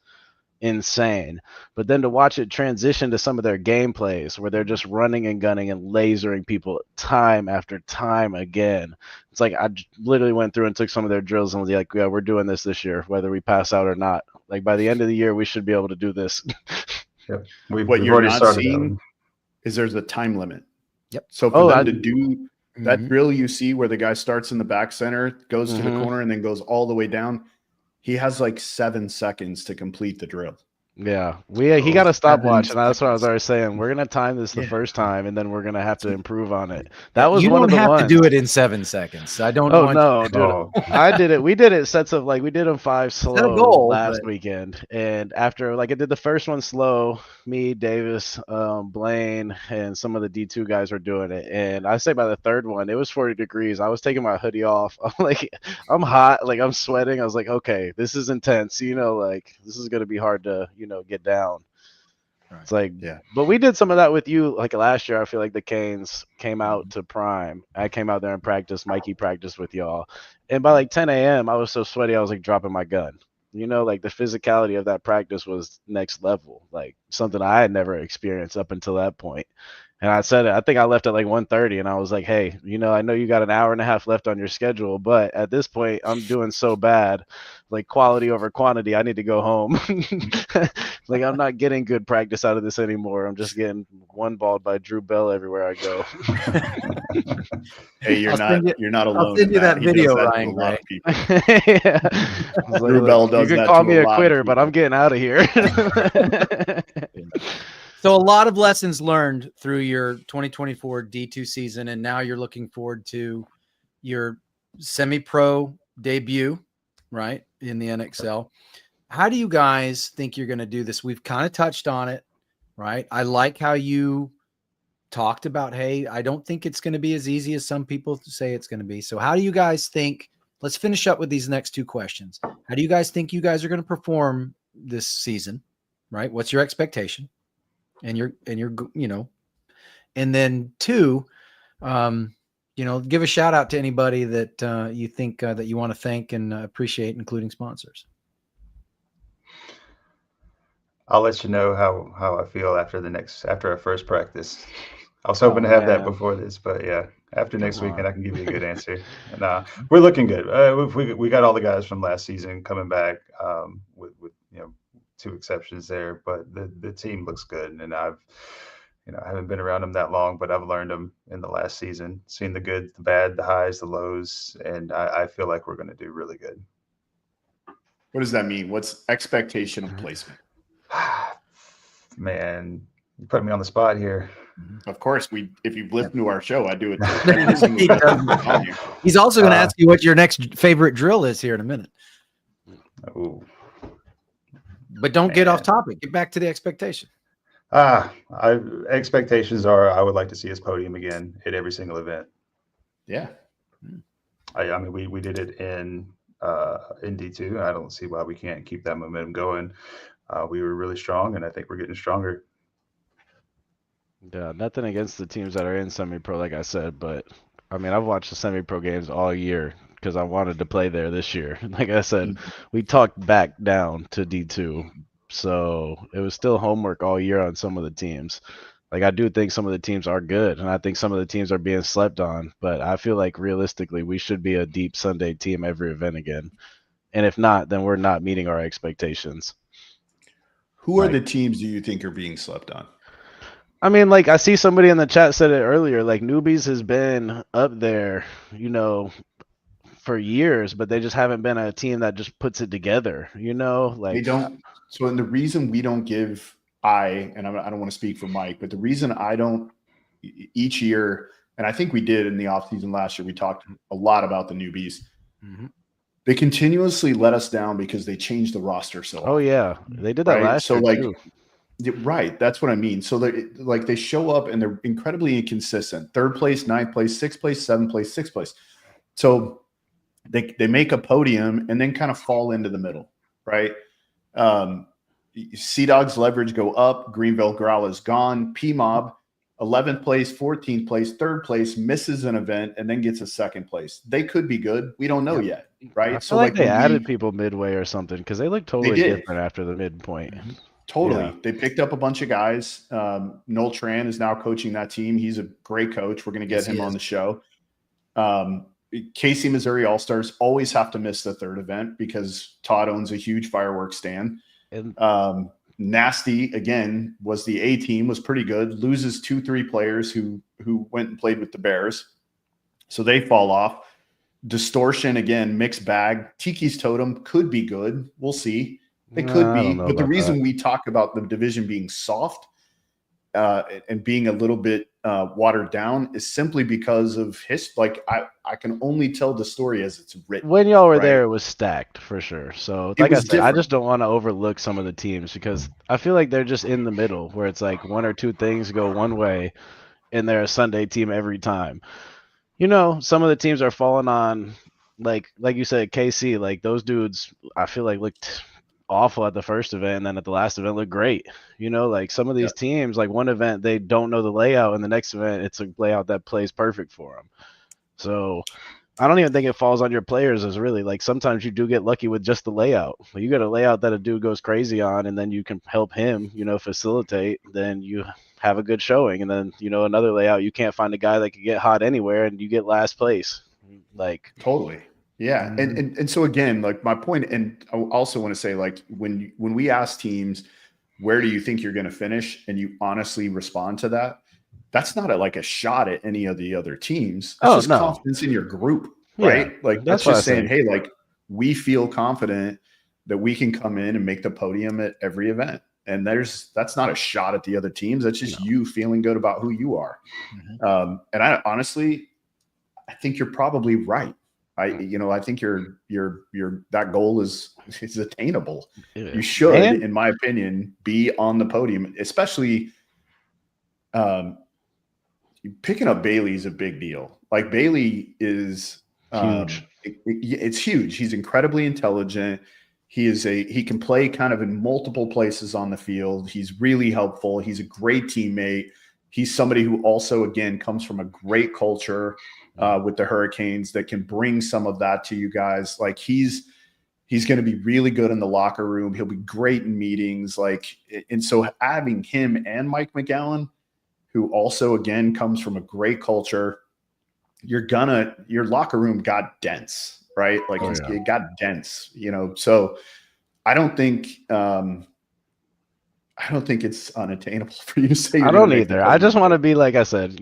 insane. But then to watch it transition to some of their gameplays where they're just running and gunning and lasering people time after time again. It's like I literally went through and took some of their drills and was like, yeah, we're doing this year, whether we pass out or not. Like by the end of the year, we should be able to do this. Yep. What you're not seeing is there's a time limit. Yep. So for them to do that drill you see where the guy starts in the back center, goes to the corner, and then goes all the way down, he has like 7 seconds to complete the drill. Yeah, he got a stopwatch, and that's what I was already saying. We're gonna time this the first time, and then we're gonna have to improve on it. That was one of the ones. You don't have to do it in 7 seconds. I don't. Oh no, dude! I did it. We did it sets of we did them 5 slow last weekend, and after I did the first one slow. Me, Davis, Blaine, and some of the D2 guys were doing it, and I say by the third one, it was 40 degrees. I was taking my hoodie off. I'm like, I'm hot, I'm sweating. I was like, okay, this is intense. This is gonna be hard to get down. Right. It's like, yeah. But we did some of that with you last year. I feel like the Canes came out to prime. I came out there and practiced. Mikey practiced with y'all. And by 10 a.m., I was so sweaty, I was dropping my gun. The physicality of that practice was next level, something I had never experienced up until that point. And I said it, I think I left at 1:30, and I was like, hey, I know you got an hour and a half left on your schedule, but at this point, I'm doing so bad, quality over quantity. I need to go home. I'm not getting good practice out of this anymore. I'm just getting one-balled by Drew Bell everywhere I go. Hey, you're not alone. I'll send you that video, Ryan. Right? Drew Bell does that. You could call me a quitter, but I'm getting out of here. So a lot of lessons learned through your 2024 D2 season, and now you're looking forward to your semi-pro debut, right, in the NXL. How do you guys think you're going to do this? We've kind of touched on it, right? I like how you talked about, hey, I don't think it's going to be as easy as some people say it's going to be. So how do you guys think – let's finish up with these next 2 questions. How do you guys think you guys are going to perform this season, right? What's your expectation? And then 2, give a shout out to anybody that you think that you want to thank and appreciate, including sponsors. I'll let you know how I feel after our first practice. I was hoping to have that before this, but yeah, after next weekend, I can give you a good answer. And we're looking good. We got all the guys from last season coming back with 2 exceptions there, but the team looks good. And I haven't been around them that long, but I've learned them in the last season, seen the good, the bad, the highs, the lows, and I feel like we're going to do really good. What does that mean? What's expectation of placement? Man, you put me on the spot here. Of course, if you've listened to our show, I do it. He's also going to ask you what your next favorite drill is here in a minute. Oh. But don't get off topic. Get back to the expectation. Expectations are I would like to see us podium again at every single event. Yeah. I mean, we did it in D2. I don't see why we can't keep that momentum going. We were really strong, and I think we're getting stronger. Yeah, nothing against the teams that are in semi-pro, like I said, but I mean, I've watched the semi-pro games all year because I wanted to play there this year. Like I said, we talked back down to D2, so it was still homework all year on some of the teams. I do think some of the teams are good, and I think some of the teams are being slept on, but I feel like realistically we should be a deep Sunday team every event again. And if not, then we're not meeting our expectations. Who are the teams do you think are being slept on? I mean, I see somebody in the chat said it earlier, Newbies has been up there, for years, but they just haven't been a team that just puts it together, They don't. So, and the reason we don't give I don't want to speak for Mike, but the reason I don't each year, and I think we did in the offseason last year, we talked a lot about the newbies. Mm-hmm. they continuously let us down because they changed the roster so often. Oh yeah, they did that Right? last So year like, too. right, that's what I mean. So they show up and they're incredibly inconsistent. 3rd place, 9th place, 6th place, 7th place, 6th place. So they make a podium and then kind of fall into the middle, right? Sea Dog's leverage go up. Greenville Growl is gone. P-Mob, 11th place, 14th place, 3rd place, misses an event and then gets a 2nd place. They could be good. We don't know yet, right? I feel like they added people midway or something because they look totally different after the midpoint. Totally. Yeah. They picked up a bunch of guys. Noel Tran is now coaching that team. He's a great coach. We're going to get him on the show. Casey, Missouri All-Stars always have to miss the 3rd event because Todd owns a huge fireworks stand. And Nasty, again, was the A team, was pretty good. Loses 2-3 players who went and played with the Bears. So they fall off. Distortion, again, mixed bag. Tiki's Totem could be good. We'll see. They could be, but the reason we talk about the division being soft and being a little bit watered down is simply because of his. Like I can only tell the story as it's written. When y'all were there, it was stacked for sure. So, like I said, I just don't want to overlook some of the teams because I feel like they're just in the middle where it's like 1 or 2 things go one way, and they're a Sunday team every time. Some of the teams are falling on, like you said, KC. Like those dudes, I feel like looked awful at the first event, and then at the last event looked great. Like some of these teams, like one event they don't know the layout, and the next event it's a layout that plays perfect for them. So I don't even think it falls on your players as really like sometimes you do get lucky with just the layout. You get a layout that a dude goes crazy on, and then you can help him, facilitate. Then you have a good showing, and then another layout you can't find a guy that can get hot anywhere, and you get last place. Like totally. Yeah. And so again, like my point, and I also want to say, like when we ask teams, where do you think you're going to finish? And you honestly respond to that. That's not like a shot at any of the other teams. That's just confidence in your group, right? Yeah, like that's just saying, hey, like we feel confident that we can come in and make the podium at every event. And that's not a shot at the other teams. That's just you feeling good about who you are. And I honestly, I think you're probably right. I think that goal is attainable. You should, in my opinion, be on the podium, especially picking up Bailey is a big deal. Like Bailey is huge. It's huge. He's incredibly intelligent. He can play kind of in multiple places on the field. He's really helpful. He's a great teammate. He's somebody who also, again, comes from a great culture with the Hurricanes that can bring some of that to you guys. Like he's going to be really good in the locker room. He'll be great in meetings. And so having him and Mike McGowan, who also, again, comes from a great culture, your locker room got dense, right? Like it got dense, so I don't think it's unattainable for you to say. I don't either. I just want to be, like I said,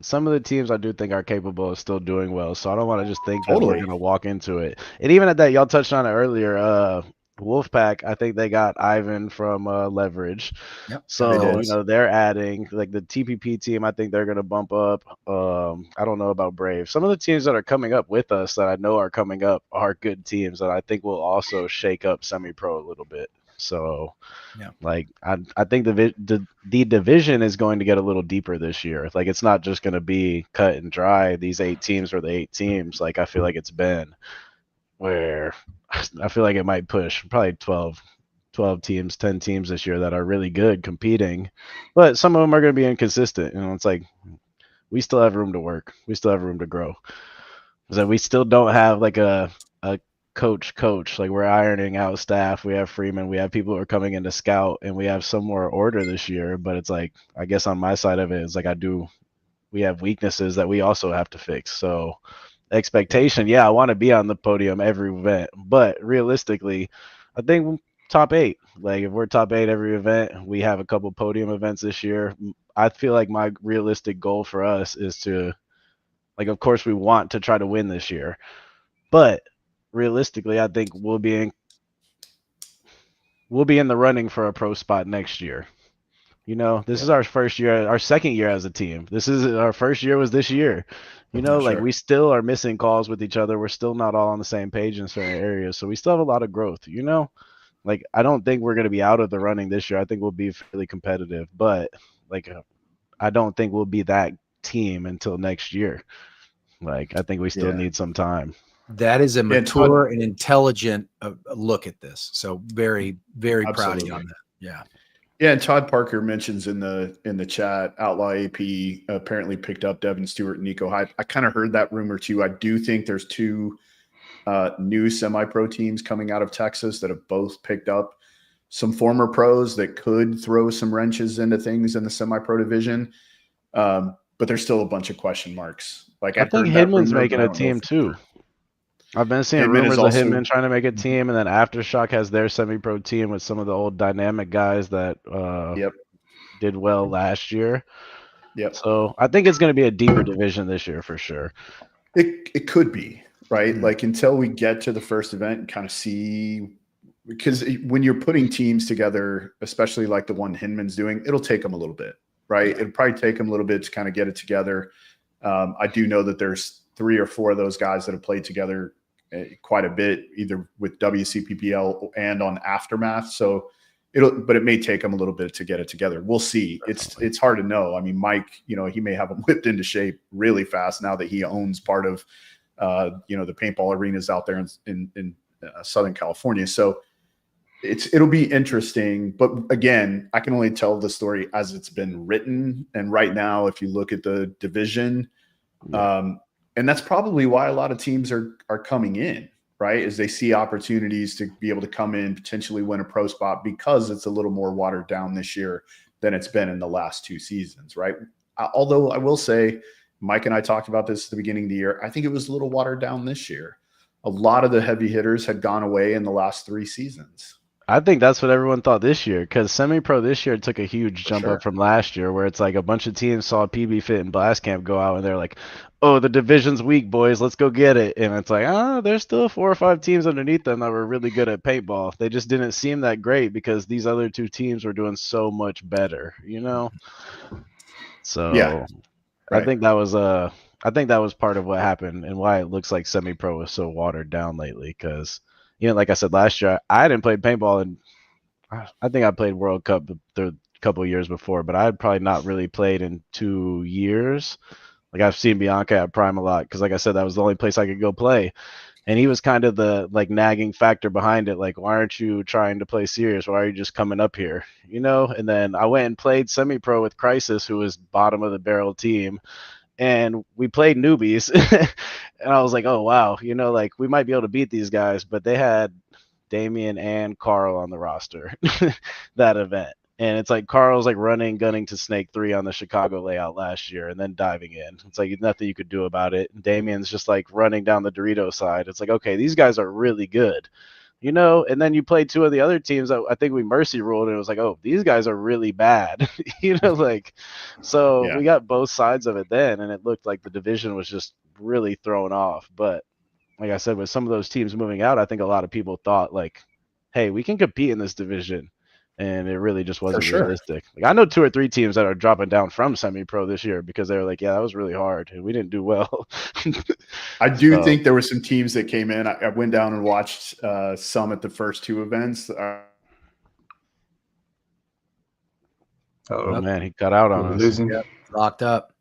some of the teams I do think are capable of still doing well. So I don't want to just think that we're going to walk into it. And even at that, y'all touched on it earlier. Wolfpack, I think they got Ivan from Leverage. Yep, so they're adding like the TPP team. I think they're going to bump up. I don't know about Brave. Some of the teams that are coming up with us that I know are coming up are good teams that I think will also shake up semi-pro a little bit. So, like I think the division is going to get a little deeper this year. Like it's not just going to be cut and dry. These 8 teams are the 8 teams. Like I feel like it's been where I feel like it might push probably 12 teams, 10 teams this year that are really good competing, but some of them are going to be inconsistent. It's like we still have room to work. We still have room to grow. So we still don't have like a coach. Like we're ironing out staff. We have Freeman. We have people who are coming in to scout, and we have some more order this year. But it's like, I guess on my side of it, it's like we have weaknesses that we also have to fix. So expectation, I want to be on the podium every event, but realistically, I think top 8. Like if we're top 8 every event, we have a couple podium events this year. I feel like my realistic goal for us is to, like, of course we want to try to win this year, but realistically, I think we'll be in the running for a pro spot next year. You know, this is our first year, our second year as a team. This is our first year was this year. You know, like Sure. we still are missing calls with each other. We're still not all on the same page in certain areas. So we still have a lot of growth, you know? Like I don't think we're going to be out of the running this year. I think we'll be fairly competitive, but like I don't think we'll be that team until next year. Like I think we still Yeah. need some time. That is a Yeah, mature and intelligent look at this. So very, very proud of you Absolutely. on that. Yeah. Yeah, and Todd Parker mentions in the chat, Outlaw AP apparently picked up Devin Stewart and Nico Hyde. I kind of heard that rumor too. I do think there's two new semi-pro teams coming out of Texas that have both picked up some former pros that could throw some wrenches into things in the semi-pro division. But there's still a bunch of question marks. Like I think heard that Hidman's rumor, making but I a don't know if team it's too. true. I've been seeing Hidman is rumors of also Hidman trying to make a team, and then Aftershock has their semi-pro team with some of the old dynamic guys that Yep. did well last year. Yep. So I think it's going to be a deeper division this year for sure. It could be, right? Hmm. Like until we get to the first event and kind of see, because when you're putting teams together, especially like the one Hinman's doing, it'll take them a little bit, right? It'll probably take them a little bit to kind of get it together. I do know that there's 3 or 4 of those guys that have played together quite a bit, either with WCPPL and on Aftermath. So but it may take them a little bit to get it together. We'll see. It's hard to know. I mean, Mike, you know, he may have them whipped into shape really fast now that he owns part of, you know, the paintball arenas out there in Southern California. So it'll be interesting. But again, I can only tell the story as it's been written. And right now, if you look at the division, and that's probably why a lot of teams are coming in, right? As they see opportunities to be able to come in, potentially win a pro spot because it's a little more watered down this year than it's been in the last 2 seasons, right? Although I will say, Mike and I talked about this at the beginning of the year. I think it was a little watered down this year. A lot of the heavy hitters had gone away in the last 3 seasons. I think that's what everyone thought this year, because semi-pro this year took a huge jump sure. up from last year, where it's like a bunch of teams saw PB Fit and Blast Camp go out, and they're like, "Oh, the division's weak, boys. Let's go get it." And it's like, there's still 4 or 5 teams underneath them that were really good at paintball. They just didn't seem that great because these other 2 teams were doing so much better, you know. So Yeah, right. I think that was part of what happened and why it looks like semi-pro was so watered down lately, because. You know, like I said last year, I hadn't played paintball, and I think I played World Cup the couple of years before, but I had probably not really played in 2 years. Like I've seen Bianca at Prime a lot because, like I said, that was the only place I could go play, and he was kind of the like nagging factor behind it. Like, why aren't you trying to play serious? Why are you just coming up here? You know. And then I went and played semi-pro with Crisis, who was bottom of the barrel team. And we played newbies and I was like, oh wow, you know, like we might be able to beat these guys, but they had Damien and Carl on the roster that event. And it's like Carl's like gunning to Snake 3 on the Chicago layout last year and then diving in. It's like nothing you could do about it. And Damien's just like running down the Dorito side. It's like, okay, these guys are really good. You know, and then you played 2 of the other teams that I think we mercy ruled, and it was like, oh, these guys are really bad. You know, like, so Yeah. we got both sides of it then, and it looked like the division was just really thrown off. But like I said, with some of those teams moving out, I think a lot of people thought like, hey, we can compete in this division. And it really just wasn't sure. realistic. Like I know 2 or 3 teams that are dropping down from semi-pro this year because they were like, yeah, that was really hard, and we didn't do well. I do think there were some teams that came in. I went down and watched some at the first 2 events. Oh man, he cut out on us. Losing. Yep. Locked up.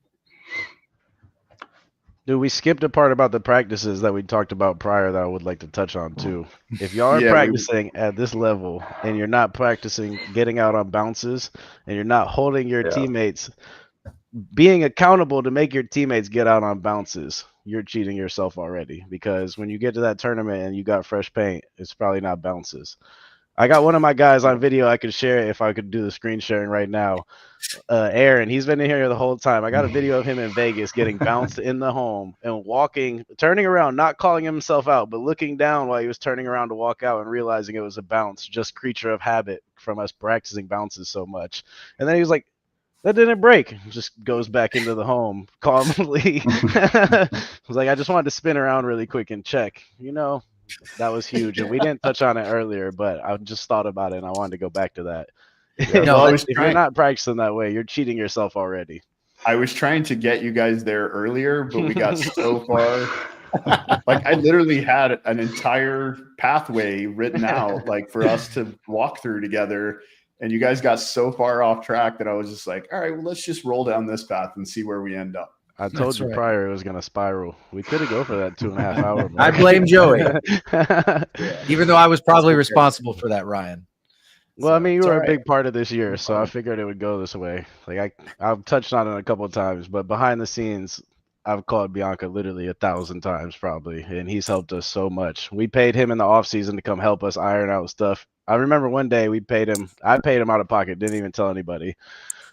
Dude, we skipped a part about the practices that we talked about prior that I would like to touch on too. If y'all are practicing at this level and you're not practicing getting out on bounces and you're not holding your teammates, being accountable to make your teammates get out on bounces, you're cheating yourself already, because when you get to that tournament and you got fresh paint, it's probably not bounces. I got one of my guys on video I could share if I could do the screen sharing right now. Aaron, he's been in here the whole time. I got a video of him in Vegas getting bounced in the home and walking, turning around, not calling himself out, but looking down while he was turning around to walk out and realizing it was a bounce, just creature of habit from us practicing bounces so much. And then he was like, that didn't break. Just goes back into the home calmly. I was like, I just wanted to spin around really quick and check. You know, that was huge. And we didn't touch on it earlier, but I just thought about it and I wanted to go back to that. Yeah. No, Well, If you're not practicing that way, you're cheating yourself already. I was trying to get you guys there earlier, but we got so far. Like I literally had an entire pathway written out, like for us to walk through together. And you guys got so far off track that I was just like, all right, well, let's just roll down this path and see where we end up. I told That's you right. prior it was going to spiral. We could have go for that 2.5 hour mark. I blame Joey, Yeah. even though I was probably okay. responsible for that, Ryan. Well, I mean, you it's were all a right. big part of this year, so I figured it would go this way. Like I've touched on it a couple of times, but behind the scenes, I've called Bianca literally 1,000 times probably, and he's helped us so much. We paid him in the off season to come help us iron out stuff. I remember one day we paid him. I paid him out of pocket, didn't even tell anybody.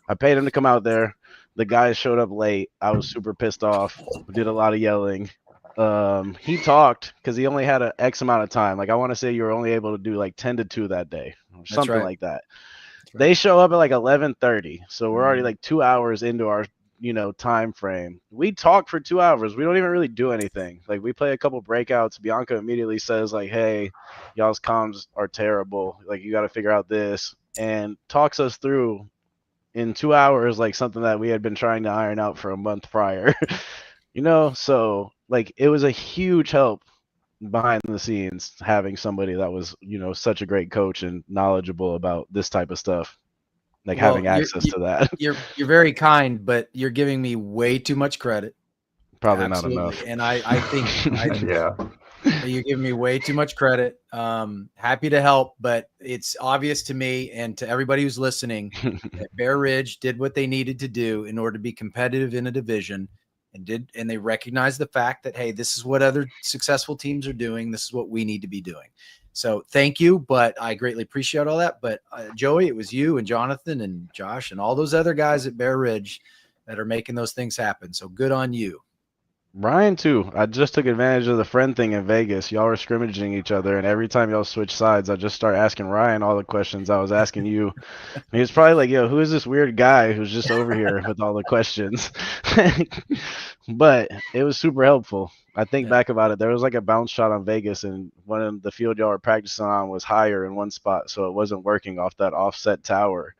I paid him to come out there. The guys showed up late. I was super pissed off. We did a lot of yelling. He talked because he only had an X amount of time. Like I want to say you were only able to do like 10 to 2 that day, or something right. like that. Right. They show up at like 11:30, so we're already like 2 hours into our time frame. We talk for 2 hours. We don't even really do anything. Like we play a couple breakouts. Bianca immediately says like, "Hey, y'all's comms are terrible. Like you got to figure out this," and talks us through in 2 hours like something that we had been trying to iron out for a month prior. So like it was a huge help behind the scenes having somebody that was such a great coach and knowledgeable about this type of stuff, like Well, having access to that. You're very kind, but you're giving me way too much credit. Probably Absolutely. not enough. And I think Yeah. you're giving me way too much credit. Happy to help, but it's obvious to me and to everybody who's listening that Bear Ridge did what they needed to do in order to be competitive in a division, and they recognized the fact that, hey, this is what other successful teams are doing. This is what we need to be doing. So thank you, but I greatly appreciate all that. But Joey, it was you and Jonathan and Josh and all those other guys at Bear Ridge that are making those things happen. So good on you. Ryan too. I just took advantage of the friend thing in Vegas. Y'all were scrimmaging each other, and every time y'all switch sides, I just start asking Ryan all the questions I was asking you. And he was probably like, "Yo, who is this weird guy who's just over here with all the questions?" But it was super helpful. I think back about it, there was like a bounce shot on Vegas, and one of the field y'all were practicing on was higher in one spot, so it wasn't working off that offset tower.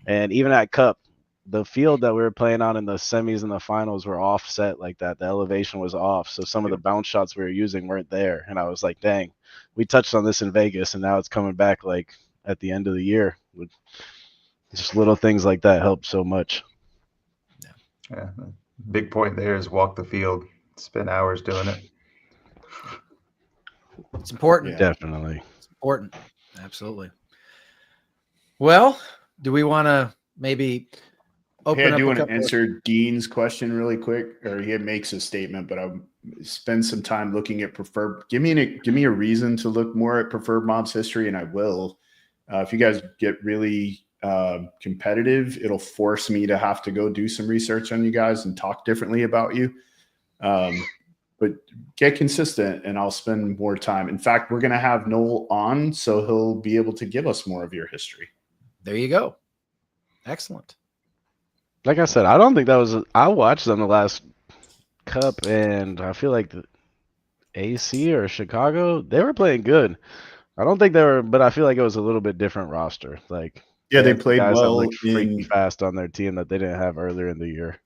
And even at Cup, the field that we were playing on in the semis and the finals were offset like that. The elevation was off, so some of the bounce shots we were using weren't there. And I was like, dang, we touched on this in Vegas, and now it's coming back like at the end of the year. Just little things like that help so much. Yeah. Big point there is walk the field, spend hours doing it. It's important. Yeah. Definitely. It's important. Absolutely. Well, do we want to maybe open Hey, I up do a want to couple answer Dean's question really quick, or he makes a statement, but I'll spend some time looking at preferred. Give me a reason to look more at preferred mobs history, and I will. If you guys get really competitive, it'll force me to have to go do some research on you guys and talk differently about you. But get consistent, and I'll spend more time. In fact, we're going to have Noel on, so he'll be able to give us more of your history. There you go. Excellent. Like I said, I don't think that was. I watched them the last Cup, and I feel like the AC or Chicago, they were playing good. I don't think they were, but I feel like it was a little bit different roster. Like Yeah, they had some played guys that well looked freaky in. fast on their team that they didn't have earlier in the year.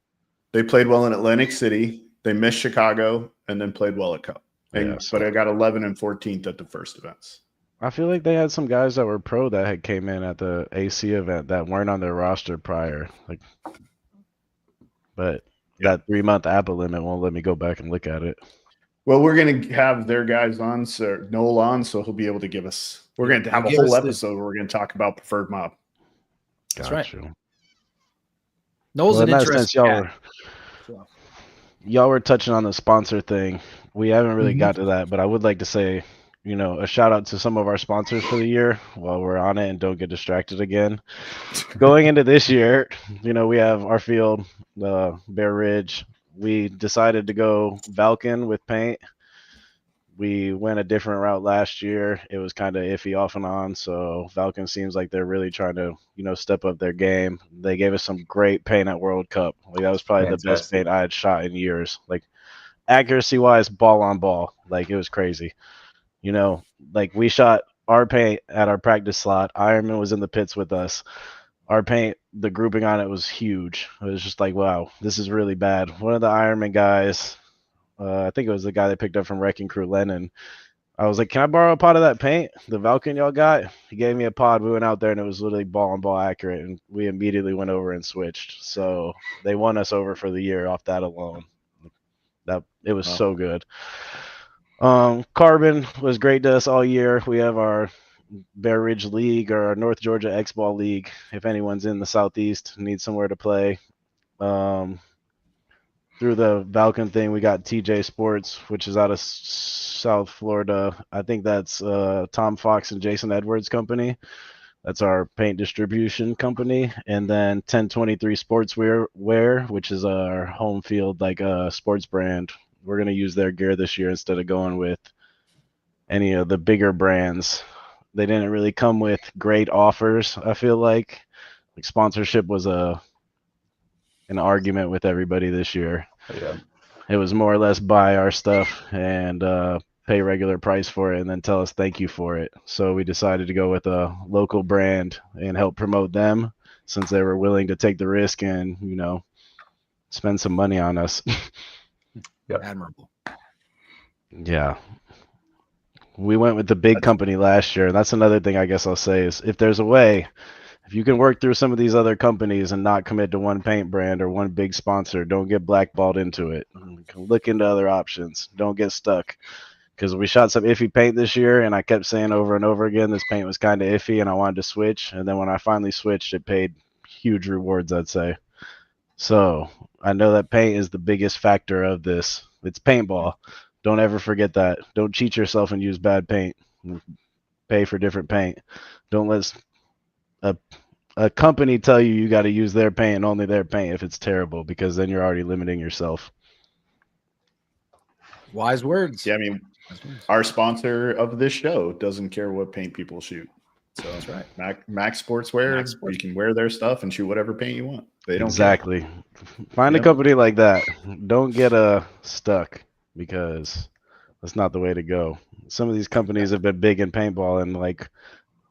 They played well in Atlantic City. They missed Chicago, and then played well at Cup. But I got 11 and 14th at the first events. I feel like they had some guys that were pro that had came in at the AC event that weren't on their roster prior. But that 3-month Apple limit won't let me go back and look at it. Well, we're going to have their guys on, so Noel on, so he'll be able to give us. We're going to have a whole episode where we're going to talk about preferred mob. That's right. Gotcha. Noel's an interesting cat. Y'all were touching on the sponsor thing. We haven't really got to that, but I would like to say, a shout out to some of our sponsors for the year while we're on it and don't get distracted again. Going into this year, we have our field, Bear Ridge. We decided to go Valken with paint. We went a different route last year. It was kind of iffy off and on, so Valken seems like they're really trying to, step up their game. They gave us some great paint at World Cup. Like that was probably the best paint I had shot in years. Like accuracy-wise, ball on ball. Like it was crazy. Like we shot our paint at our practice slot. Ironman was in the pits with us. our paint, the grouping on it was huge. It was just like, wow, this is really bad. One of the Ironman guys, I think it was the guy they picked up from Wrecking Crew, Lennon. I was like, can I borrow a pot of that paint? The Vulcan y'all got? He gave me a pod. We went out there and it was literally ball and ball accurate. And we immediately went over and switched. So they won us over for the year off that alone. It was so good. Carbon was great to us all year. We have our Bear Ridge League or our North Georgia X-Ball League. If anyone's in the Southeast, needs somewhere to play. Through the Vulcan thing, we got TJ Sports, which is out of South Florida. I think that's Tom Fox and Jason Edwards' company. That's our paint distribution company. And then 1023 Sportswear, which is our home field, like a sports brand. We're going to use their gear this year instead of going with any of the bigger brands. They didn't really come with great offers, I feel like. Like sponsorship was an argument with everybody this year. Yeah. It was more or less buy our stuff and pay regular price for it and then tell us thank you for it. So we decided to go with a local brand and help promote them since they were willing to take the risk and, spend some money on us. Yep. Admirable. Yeah. We went with the big company last year. That's another thing I guess I'll say is if there's a way, if you can work through some of these other companies and not commit to one paint brand or one big sponsor, don't get blackballed into it. Look into other options. Don't get stuck. Because we shot some iffy paint this year, and I kept saying over and over again this paint was kind of iffy, and I wanted to switch. And then when I finally switched, it paid huge rewards, I'd say. So I know that paint is the biggest factor of this. It's paintball. Don't ever forget that. Don't cheat yourself and use bad paint. Pay for different paint. Don't let a company tell you got to use their paint and only their paint if it's terrible, because then you're already limiting yourself. Wise words. Yeah, I mean, our sponsor of this show doesn't care what paint people shoot. So that's right. Max Sportswear, you can wear their stuff and shoot whatever paint you want. They don't care. Find a company like that. Don't get stuck, because that's not the way to go. Some of these companies have been big in paintball and like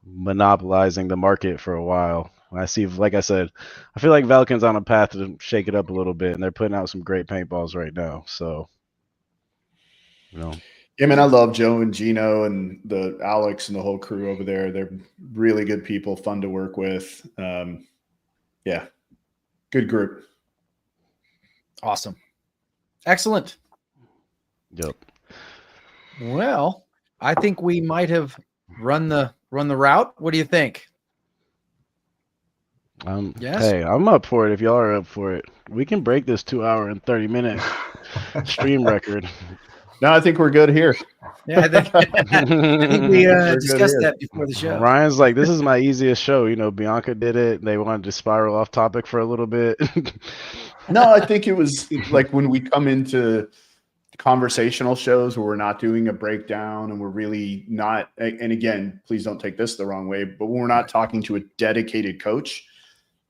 monopolizing the market for a while. I see, like I said, I feel like Vulcan's on a path to shake it up a little bit, and they're putting out some great paintballs right now. So, Yeah, man, I love Joe and Gino and the Alex and the whole crew over there. They're really good people, fun to work with. Yeah, good group. Awesome. Excellent. Yep. Well, I think we might have run the route. What do you think? Yes. Hey, I'm up for it if y'all are up for it. We can break this 2 hour and 30-minute stream record. No, I think we're good here. Yeah, I think we discussed that before the show. Ryan's like, this is my easiest show. Bianca did it. They wanted to spiral off topic for a little bit. No, I think it was like when we come into conversational shows where we're not doing a breakdown and we're really not, and again, please don't take this the wrong way, but when we're not talking to a dedicated coach,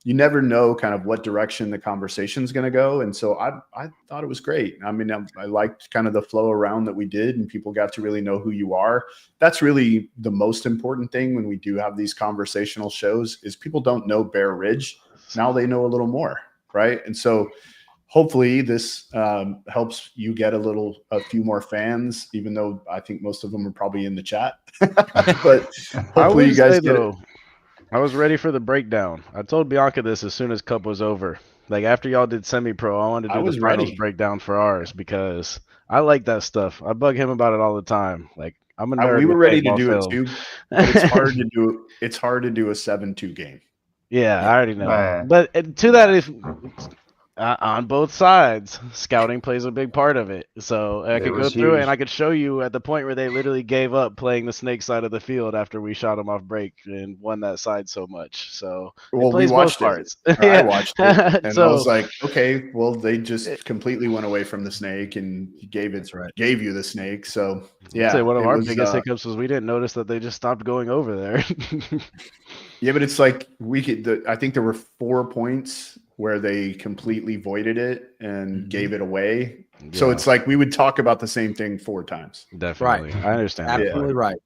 you never know kind of what direction the conversation is going to go. And so I thought it was great. I mean, I liked kind of the flow around that we did, and people got to really know who you are. That's really the most important thing when we do have these conversational shows is people don't know Bear Ridge. Now they know a little more, right? And so hopefully this helps you get a few more fans, even though I think most of them are probably in the chat. But hopefully you guys get it. I was ready for the breakdown. I told Bianca this as soon as Cup was over. Like after y'all did semi-pro, I wanted to do the finals breakdown for ours because I like that stuff. I bug him about it all the time. Like I'm a nerd. We were ready to do it too. But it's hard to do. It's hard to do a 7-2 game. Yeah, I already know. But to that, if on both sides, scouting plays a big part of it. So I could go through it and I could show you at the point where they literally gave up playing the snake side of the field after we shot them off break and won that side so much. So we watched it. I watched it, and I was like, okay, well, they just completely went away from the snake and gave you the snake. So yeah, I'd say one of our biggest hiccups was we didn't notice that they just stopped going over there. Yeah, but it's like I think there were 4 points where they completely voided it and gave it away. Yeah. So it's like we would talk about the same thing 4 times. Definitely. Right. I understand. Absolutely right.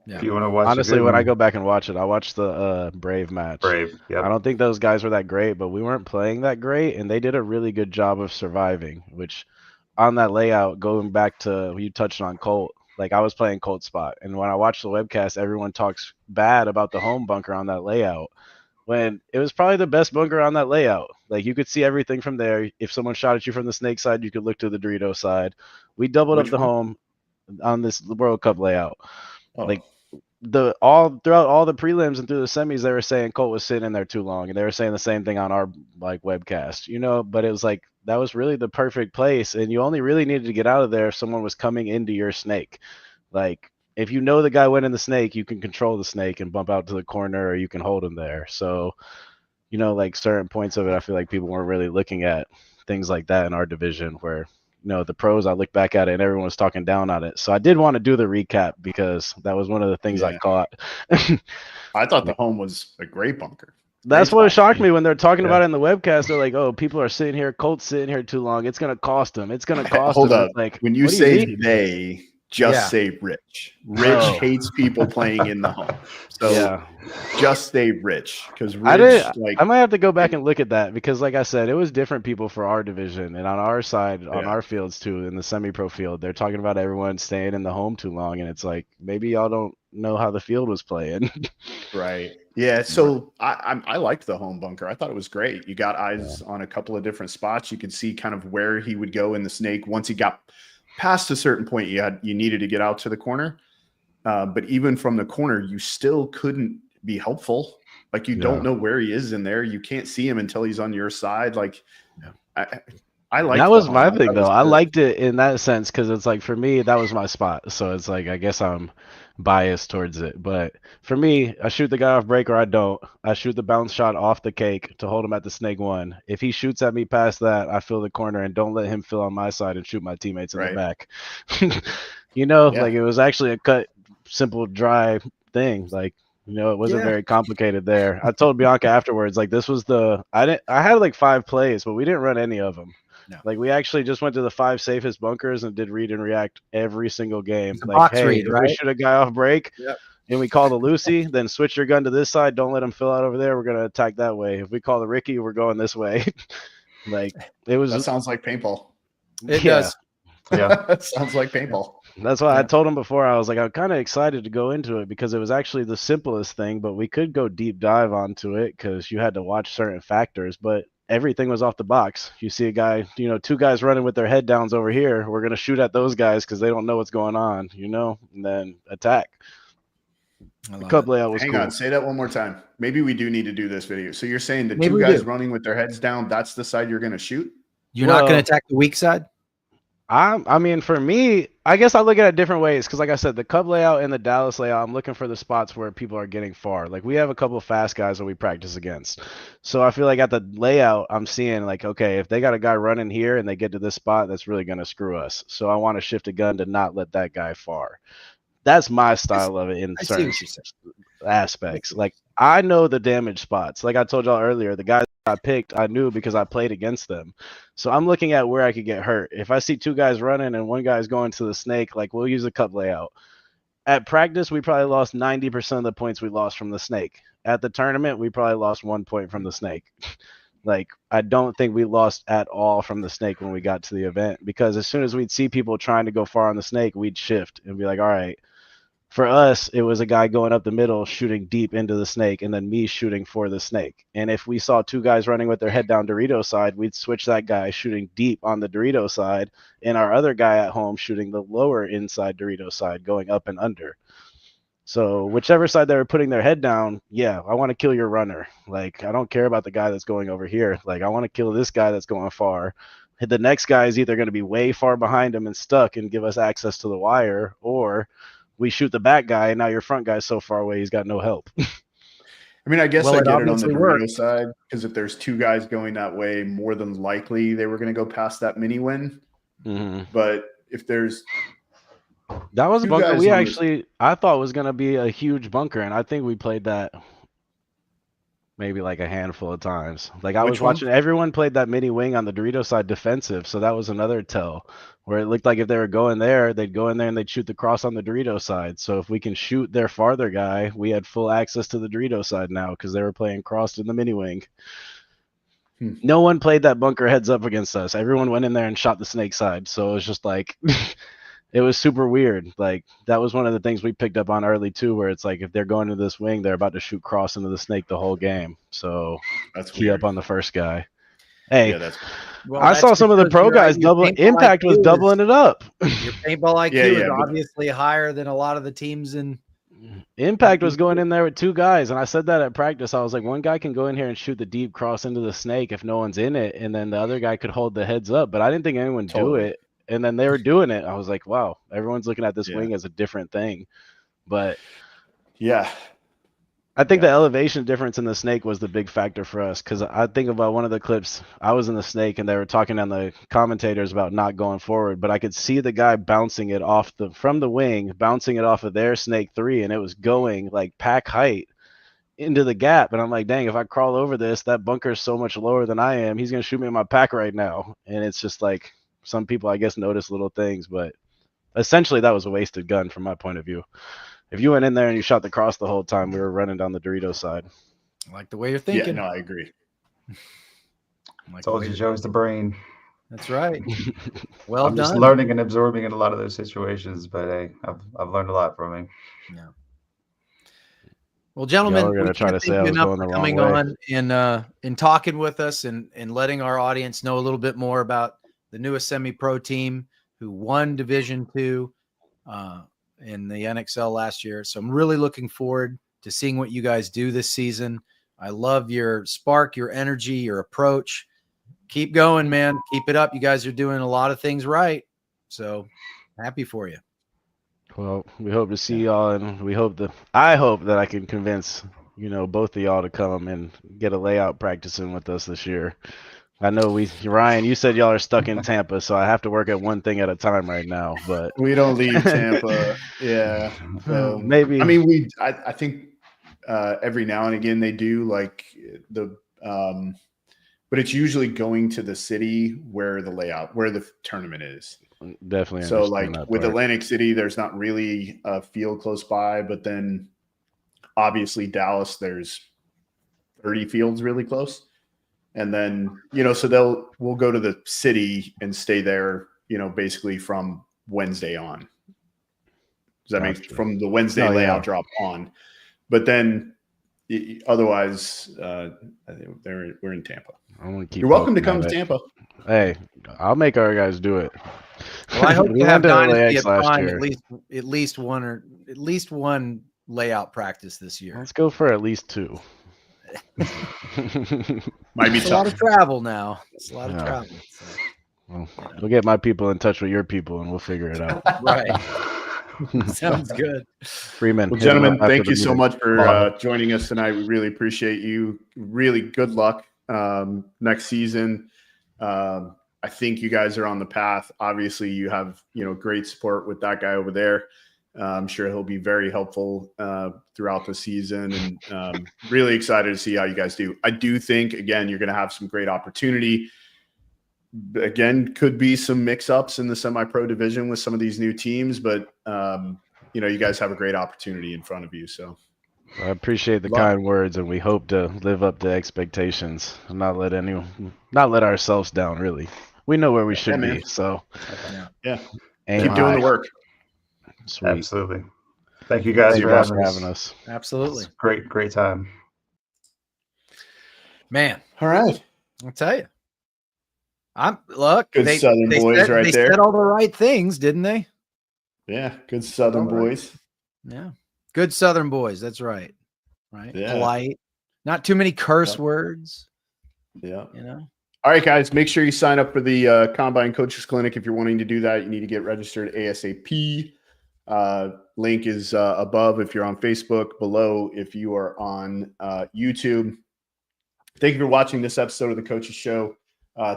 Yeah. If you want to watch Honestly, a good when I one, go back and watch it, I watched the Brave match. Brave. I Yep. don't think those guys were that great, but we weren't playing that great, and they did a really good job of surviving. Which, on that layout, going back to you touched on Colt, like I was playing Colt spot, and when I watched the webcast, everyone talks bad about the home bunker on that layout. When it was probably the best bunker on that layout. Like you could see everything from there. If someone shot at you from the snake side, you could look to the Dorito side. We doubled up Which the one? home on this World Cup layout. Oh, Like the all throughout all the prelims and through the semis, they were saying Colt was sitting in there too long, and they were saying the same thing on our like webcast, But it was like that was really the perfect place, and you only really needed to get out of there if someone was coming into your snake. Like if you know the guy went in the snake, you can control the snake and bump out to the corner, or you can hold him there. So like certain points of it, I feel like people weren't really looking at things like that in our division where the pros, I look back at it and everyone was talking down on it. So I did want to do the recap because that was one of the things I yeah. caught. I thought the home was a great bunker. That's Great what spot. shocked me when they're talking Yeah. about it in the webcast. They're like, "Oh, people are sitting here. Colt's sitting here too long. It's gonna cost them. It's gonna cost Hold them." up. It's like, When you what do say mean? they, just Yeah. say Rich. Rich Oh. hates people playing in the home. So Yeah, just say Rich. Because I Rich, did. like, I might have to go back and look at that because, like I said, it was different people for our division and on our side, on Yeah. our fields too, in the semi-pro field. They're talking about everyone staying in the home too long, and it's like maybe y'all don't know how the field was playing. right. Yeah. So I liked the home bunker. I thought it was great. You got eyes on a couple of different spots. You could see kind of where he would go in the snake. Once he got past a certain point, you needed to get out to the corner. But even from the corner, you still couldn't be helpful. Like you don't know where he is in there. You can't see him until he's on your side. Like I liked That the was home. my I thought thing it though. was I good. liked it in that sense because it's like for me that was my spot. So it's like I guess I'm biased towards it. But for me, I shoot the guy off break or I don't. I shoot the bounce shot off the cake to hold him at the snake one. If he shoots at me past that, I fill the corner and don't let him fill on my side and shoot my teammates in the Right. back. Yeah. Like it was actually a cut, simple, dry thing. Like it wasn't Yeah. very complicated there. I told Bianca afterwards, like this was I had like 5 plays, but we didn't run any of them. No. Like we actually just went to the 5 safest bunkers and did read and react every single game. It's a Like, box hey, read, if we right? shoot a guy off break Yep. and we call the Lucy, then switch your gun to this side. Don't let him fill out over there. We're gonna attack that way. If we call the Ricky, we're going this way. Like it was. That sounds like paintball. It Yeah. does. Yeah. Sounds like paintball. That's why I Yeah. told him before. I was like, I'm kind of excited to go into it because it was actually the simplest thing, but we could go deep dive onto it because you had to watch certain factors, but everything was off the box. You see a guy, 2 guys running with their head downs over here. We're going to shoot at those guys because they don't know what's going on, and then attack. I The love cup it. layout was Hang cool. on, say that one more time. Maybe we do need to do this video. So you're saying the Maybe 2 we guys do. running with their heads down, that's the side you're going to shoot? You're not going Well- to attack the weak side? I mean, for me, I guess I look at it different ways because, like I said, the Cub layout and the Dallas layout, I'm looking for the spots where people are getting far. Like we have a couple of fast guys that we practice against, so I feel like at the layout, I'm seeing like, okay, if they got a guy running here and they get to this spot, that's really gonna screw us. So I want to shift a gun to not let that guy far. That's my style of it in I see certain what you're saying. aspects. Like I know the damage spots. Like I told y'all earlier, the guys I picked, I knew because I played against them. So I'm looking at where I could get hurt. If I see 2 guys running and one guy's going to the snake, like we'll use a cup layout. At practice, we probably lost 90% of the points we lost from the snake. At the tournament, we probably lost 1 point from the snake. Like I don't think we lost at all from the snake when we got to the event because as soon as we'd see people trying to go far on the snake, we'd shift and be like, all right. For us, it was a guy going up the middle, shooting deep into the snake, and then me shooting for the snake. And if we saw 2 guys running with their head down Dorito side, we'd switch that guy shooting deep on the Dorito side, and our other guy at home shooting the lower inside Dorito side, going up and under. So whichever side they were putting their head down, yeah, I want to kill your runner. Like I don't care about the guy that's going over here. Like I want to kill this guy that's going far. The next guy is either going to be way far behind him and stuck and give us access to the wire, or we shoot the back guy, and now your front guy's so far away he's got no help. I mean, I guess Well, I it get it on the obviously Dorito worked. side because if there's 2 guys going that way, more than likely they were going to go past that mini win. Mm-hmm. But if there's That was a 2 bunker guys we on this- actually I thought was going to be a huge bunker, and I think we played that maybe like a handful of times. Like I Which was one? watching everyone played that mini wing on the Dorito side defensive, so that was another tell where it looked like if they were going there, they'd go in there and they'd shoot the cross on the Dorito side. So if we can shoot their farther guy, we had full access to the Dorito side now because they were playing crossed in the mini wing. No one played that bunker heads up against us. Everyone went in there and shot the snake side. So it was just like it was super weird. Like that was one of the things we picked up on early too, where it's like if they're going to this wing, they're about to shoot cross into the snake the whole game. So That's key weird. up on the first guy. Hey, Yeah, that's Well, I that's saw some of the because pro your guys double. paintball Impact was IQ doubling it up. Your paintball IQ Yeah, is yeah, but- obviously higher than a lot of the teams in. Impact was going in there with 2 guys, and I said that at practice. I was like, one guy can go in here and shoot the deep cross into the snake if no one's in it, and then the other guy could hold the heads up. But I didn't think anyone Totally. do it, and then they were doing it. I was like, wow, everyone's looking at this Yeah. wing as a different thing. But yeah. I think Yeah. the elevation difference in the snake was the big factor for us, because I think about one of the clips. I was in the snake and they were talking on the commentators about not going forward, but I could see the guy bouncing it from the wing, bouncing it off of their snake 3, and it was going like pack height into the gap. And I'm like, dang, if I crawl over this, that bunker is so much lower than I am. He's gonna shoot me in my pack right now. And it's just like some people, I guess, notice little things, but essentially that was a wasted gun from my point of view. If you went in there and you shot the cross the whole time, we were running down the Dorito side. I like the way you're Yeah, thinking. no, I agree. I like the Told way you, you're- Joe's the brain. That's right. Well I'm done. just learning and absorbing in a lot of those situations, but hey, I've learned a lot from him. Yeah. Well, gentlemen, Y'all are gonna we try can't to say thank I you was enough going the for wrong coming way. on and talking with us and letting our audience know a little bit more about the newest semi-pro team who won Division II in the NXL last year. So I'm really looking forward to seeing what you guys do this season. I love your spark, your energy, your approach. Keep going, man. Keep it up. You guys are doing a lot of things right. So happy for you. Well, we hope to see y'all, and I hope that I can convince, both of y'all to come and get a layout practicing with us this year. I know Ryan, you said y'all are stuck in Tampa, so I have to work at one thing at a time right now, but We don't leave Tampa. Yeah. So, maybe. I mean, I think every now and again they do like but it's usually going to the city where the tournament is. Definitely. So understand like that with part. Atlantic City, there's not really a field close by, but then obviously Dallas, there's 30 fields really close. And then, so we'll go to the city and stay there, basically from Wednesday on. Does that make Gotcha. from the Wednesday Oh, yeah. layout drop on? But then otherwise, we're in Tampa. I want to keep. You're welcome to poking come at to it. Tampa. Hey, I'll make our guys do it. Well, I hope We to have went to Dynasty LAX at last time year. at least one layout practice this year. Let's go for at least 2. Might be It's a lot tough. of travel now. It's a lot of Yeah. travel. So, Well, we'll get my people in touch with your people, and we'll figure it out. right. Sounds good. Freeman. Well, hit 'em gentlemen, up after thank the you so meeting. much for joining us tonight. We really appreciate you. Really good luck next season. I think you guys are on the path. Obviously, you have great support with that guy over there. I'm sure he'll be very helpful throughout the season, and really excited to see how you guys do. I do think, again, you're going to have some great opportunity. Again, could be some mix-ups in the semi-pro division with some of these new teams, but you guys have a great opportunity in front of you. So I appreciate the kind words, and we hope to live up to expectations and not let ourselves down. Really, we know where we should man. be. So yeah, aim keep doing high. the work. Sweet. Absolutely. Thank you guys Thank for you guys having us. Absolutely. It's great time. Man, All right. I'll tell you. Good Southern boys right they there. said all the right things, didn't they? Yeah, good Southern All right. boys. Yeah. Good Southern boys. That's right. Right. Yeah. Polite. Not too many curse words. Yeah. You All right, guys, make sure you sign up for the Combine Coaches Clinic. If you're wanting to do that, you need to get registered ASAP. Link is above if you're on Facebook, below if you are on YouTube. Thank you for watching this episode of the Coaches Show.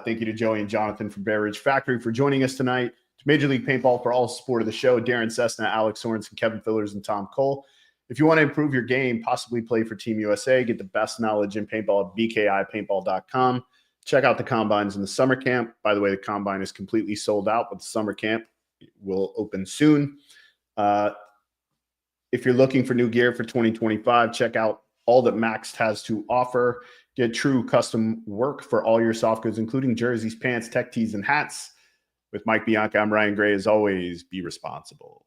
Thank you to Joey and Jonathan from Bear Ridge Factory for joining us tonight. To Major League Paintball for all support of the show, Darren Cessna, Alex Sorensen, Kevin Fillers, and Tom Cole. If you want to improve your game, possibly play for Team USA, get the best knowledge in paintball at bkipaintball.com. Check out the combines in the summer camp. By the way, the combine is completely sold out, but the summer camp will open soon. If you're looking for new gear for 2025, check out all that Maxed has to offer. Get true custom work for all your soft goods, including jerseys, pants, tech tees, and hats. With Mike Bianca, I'm Ryan Gray. As always, be responsible.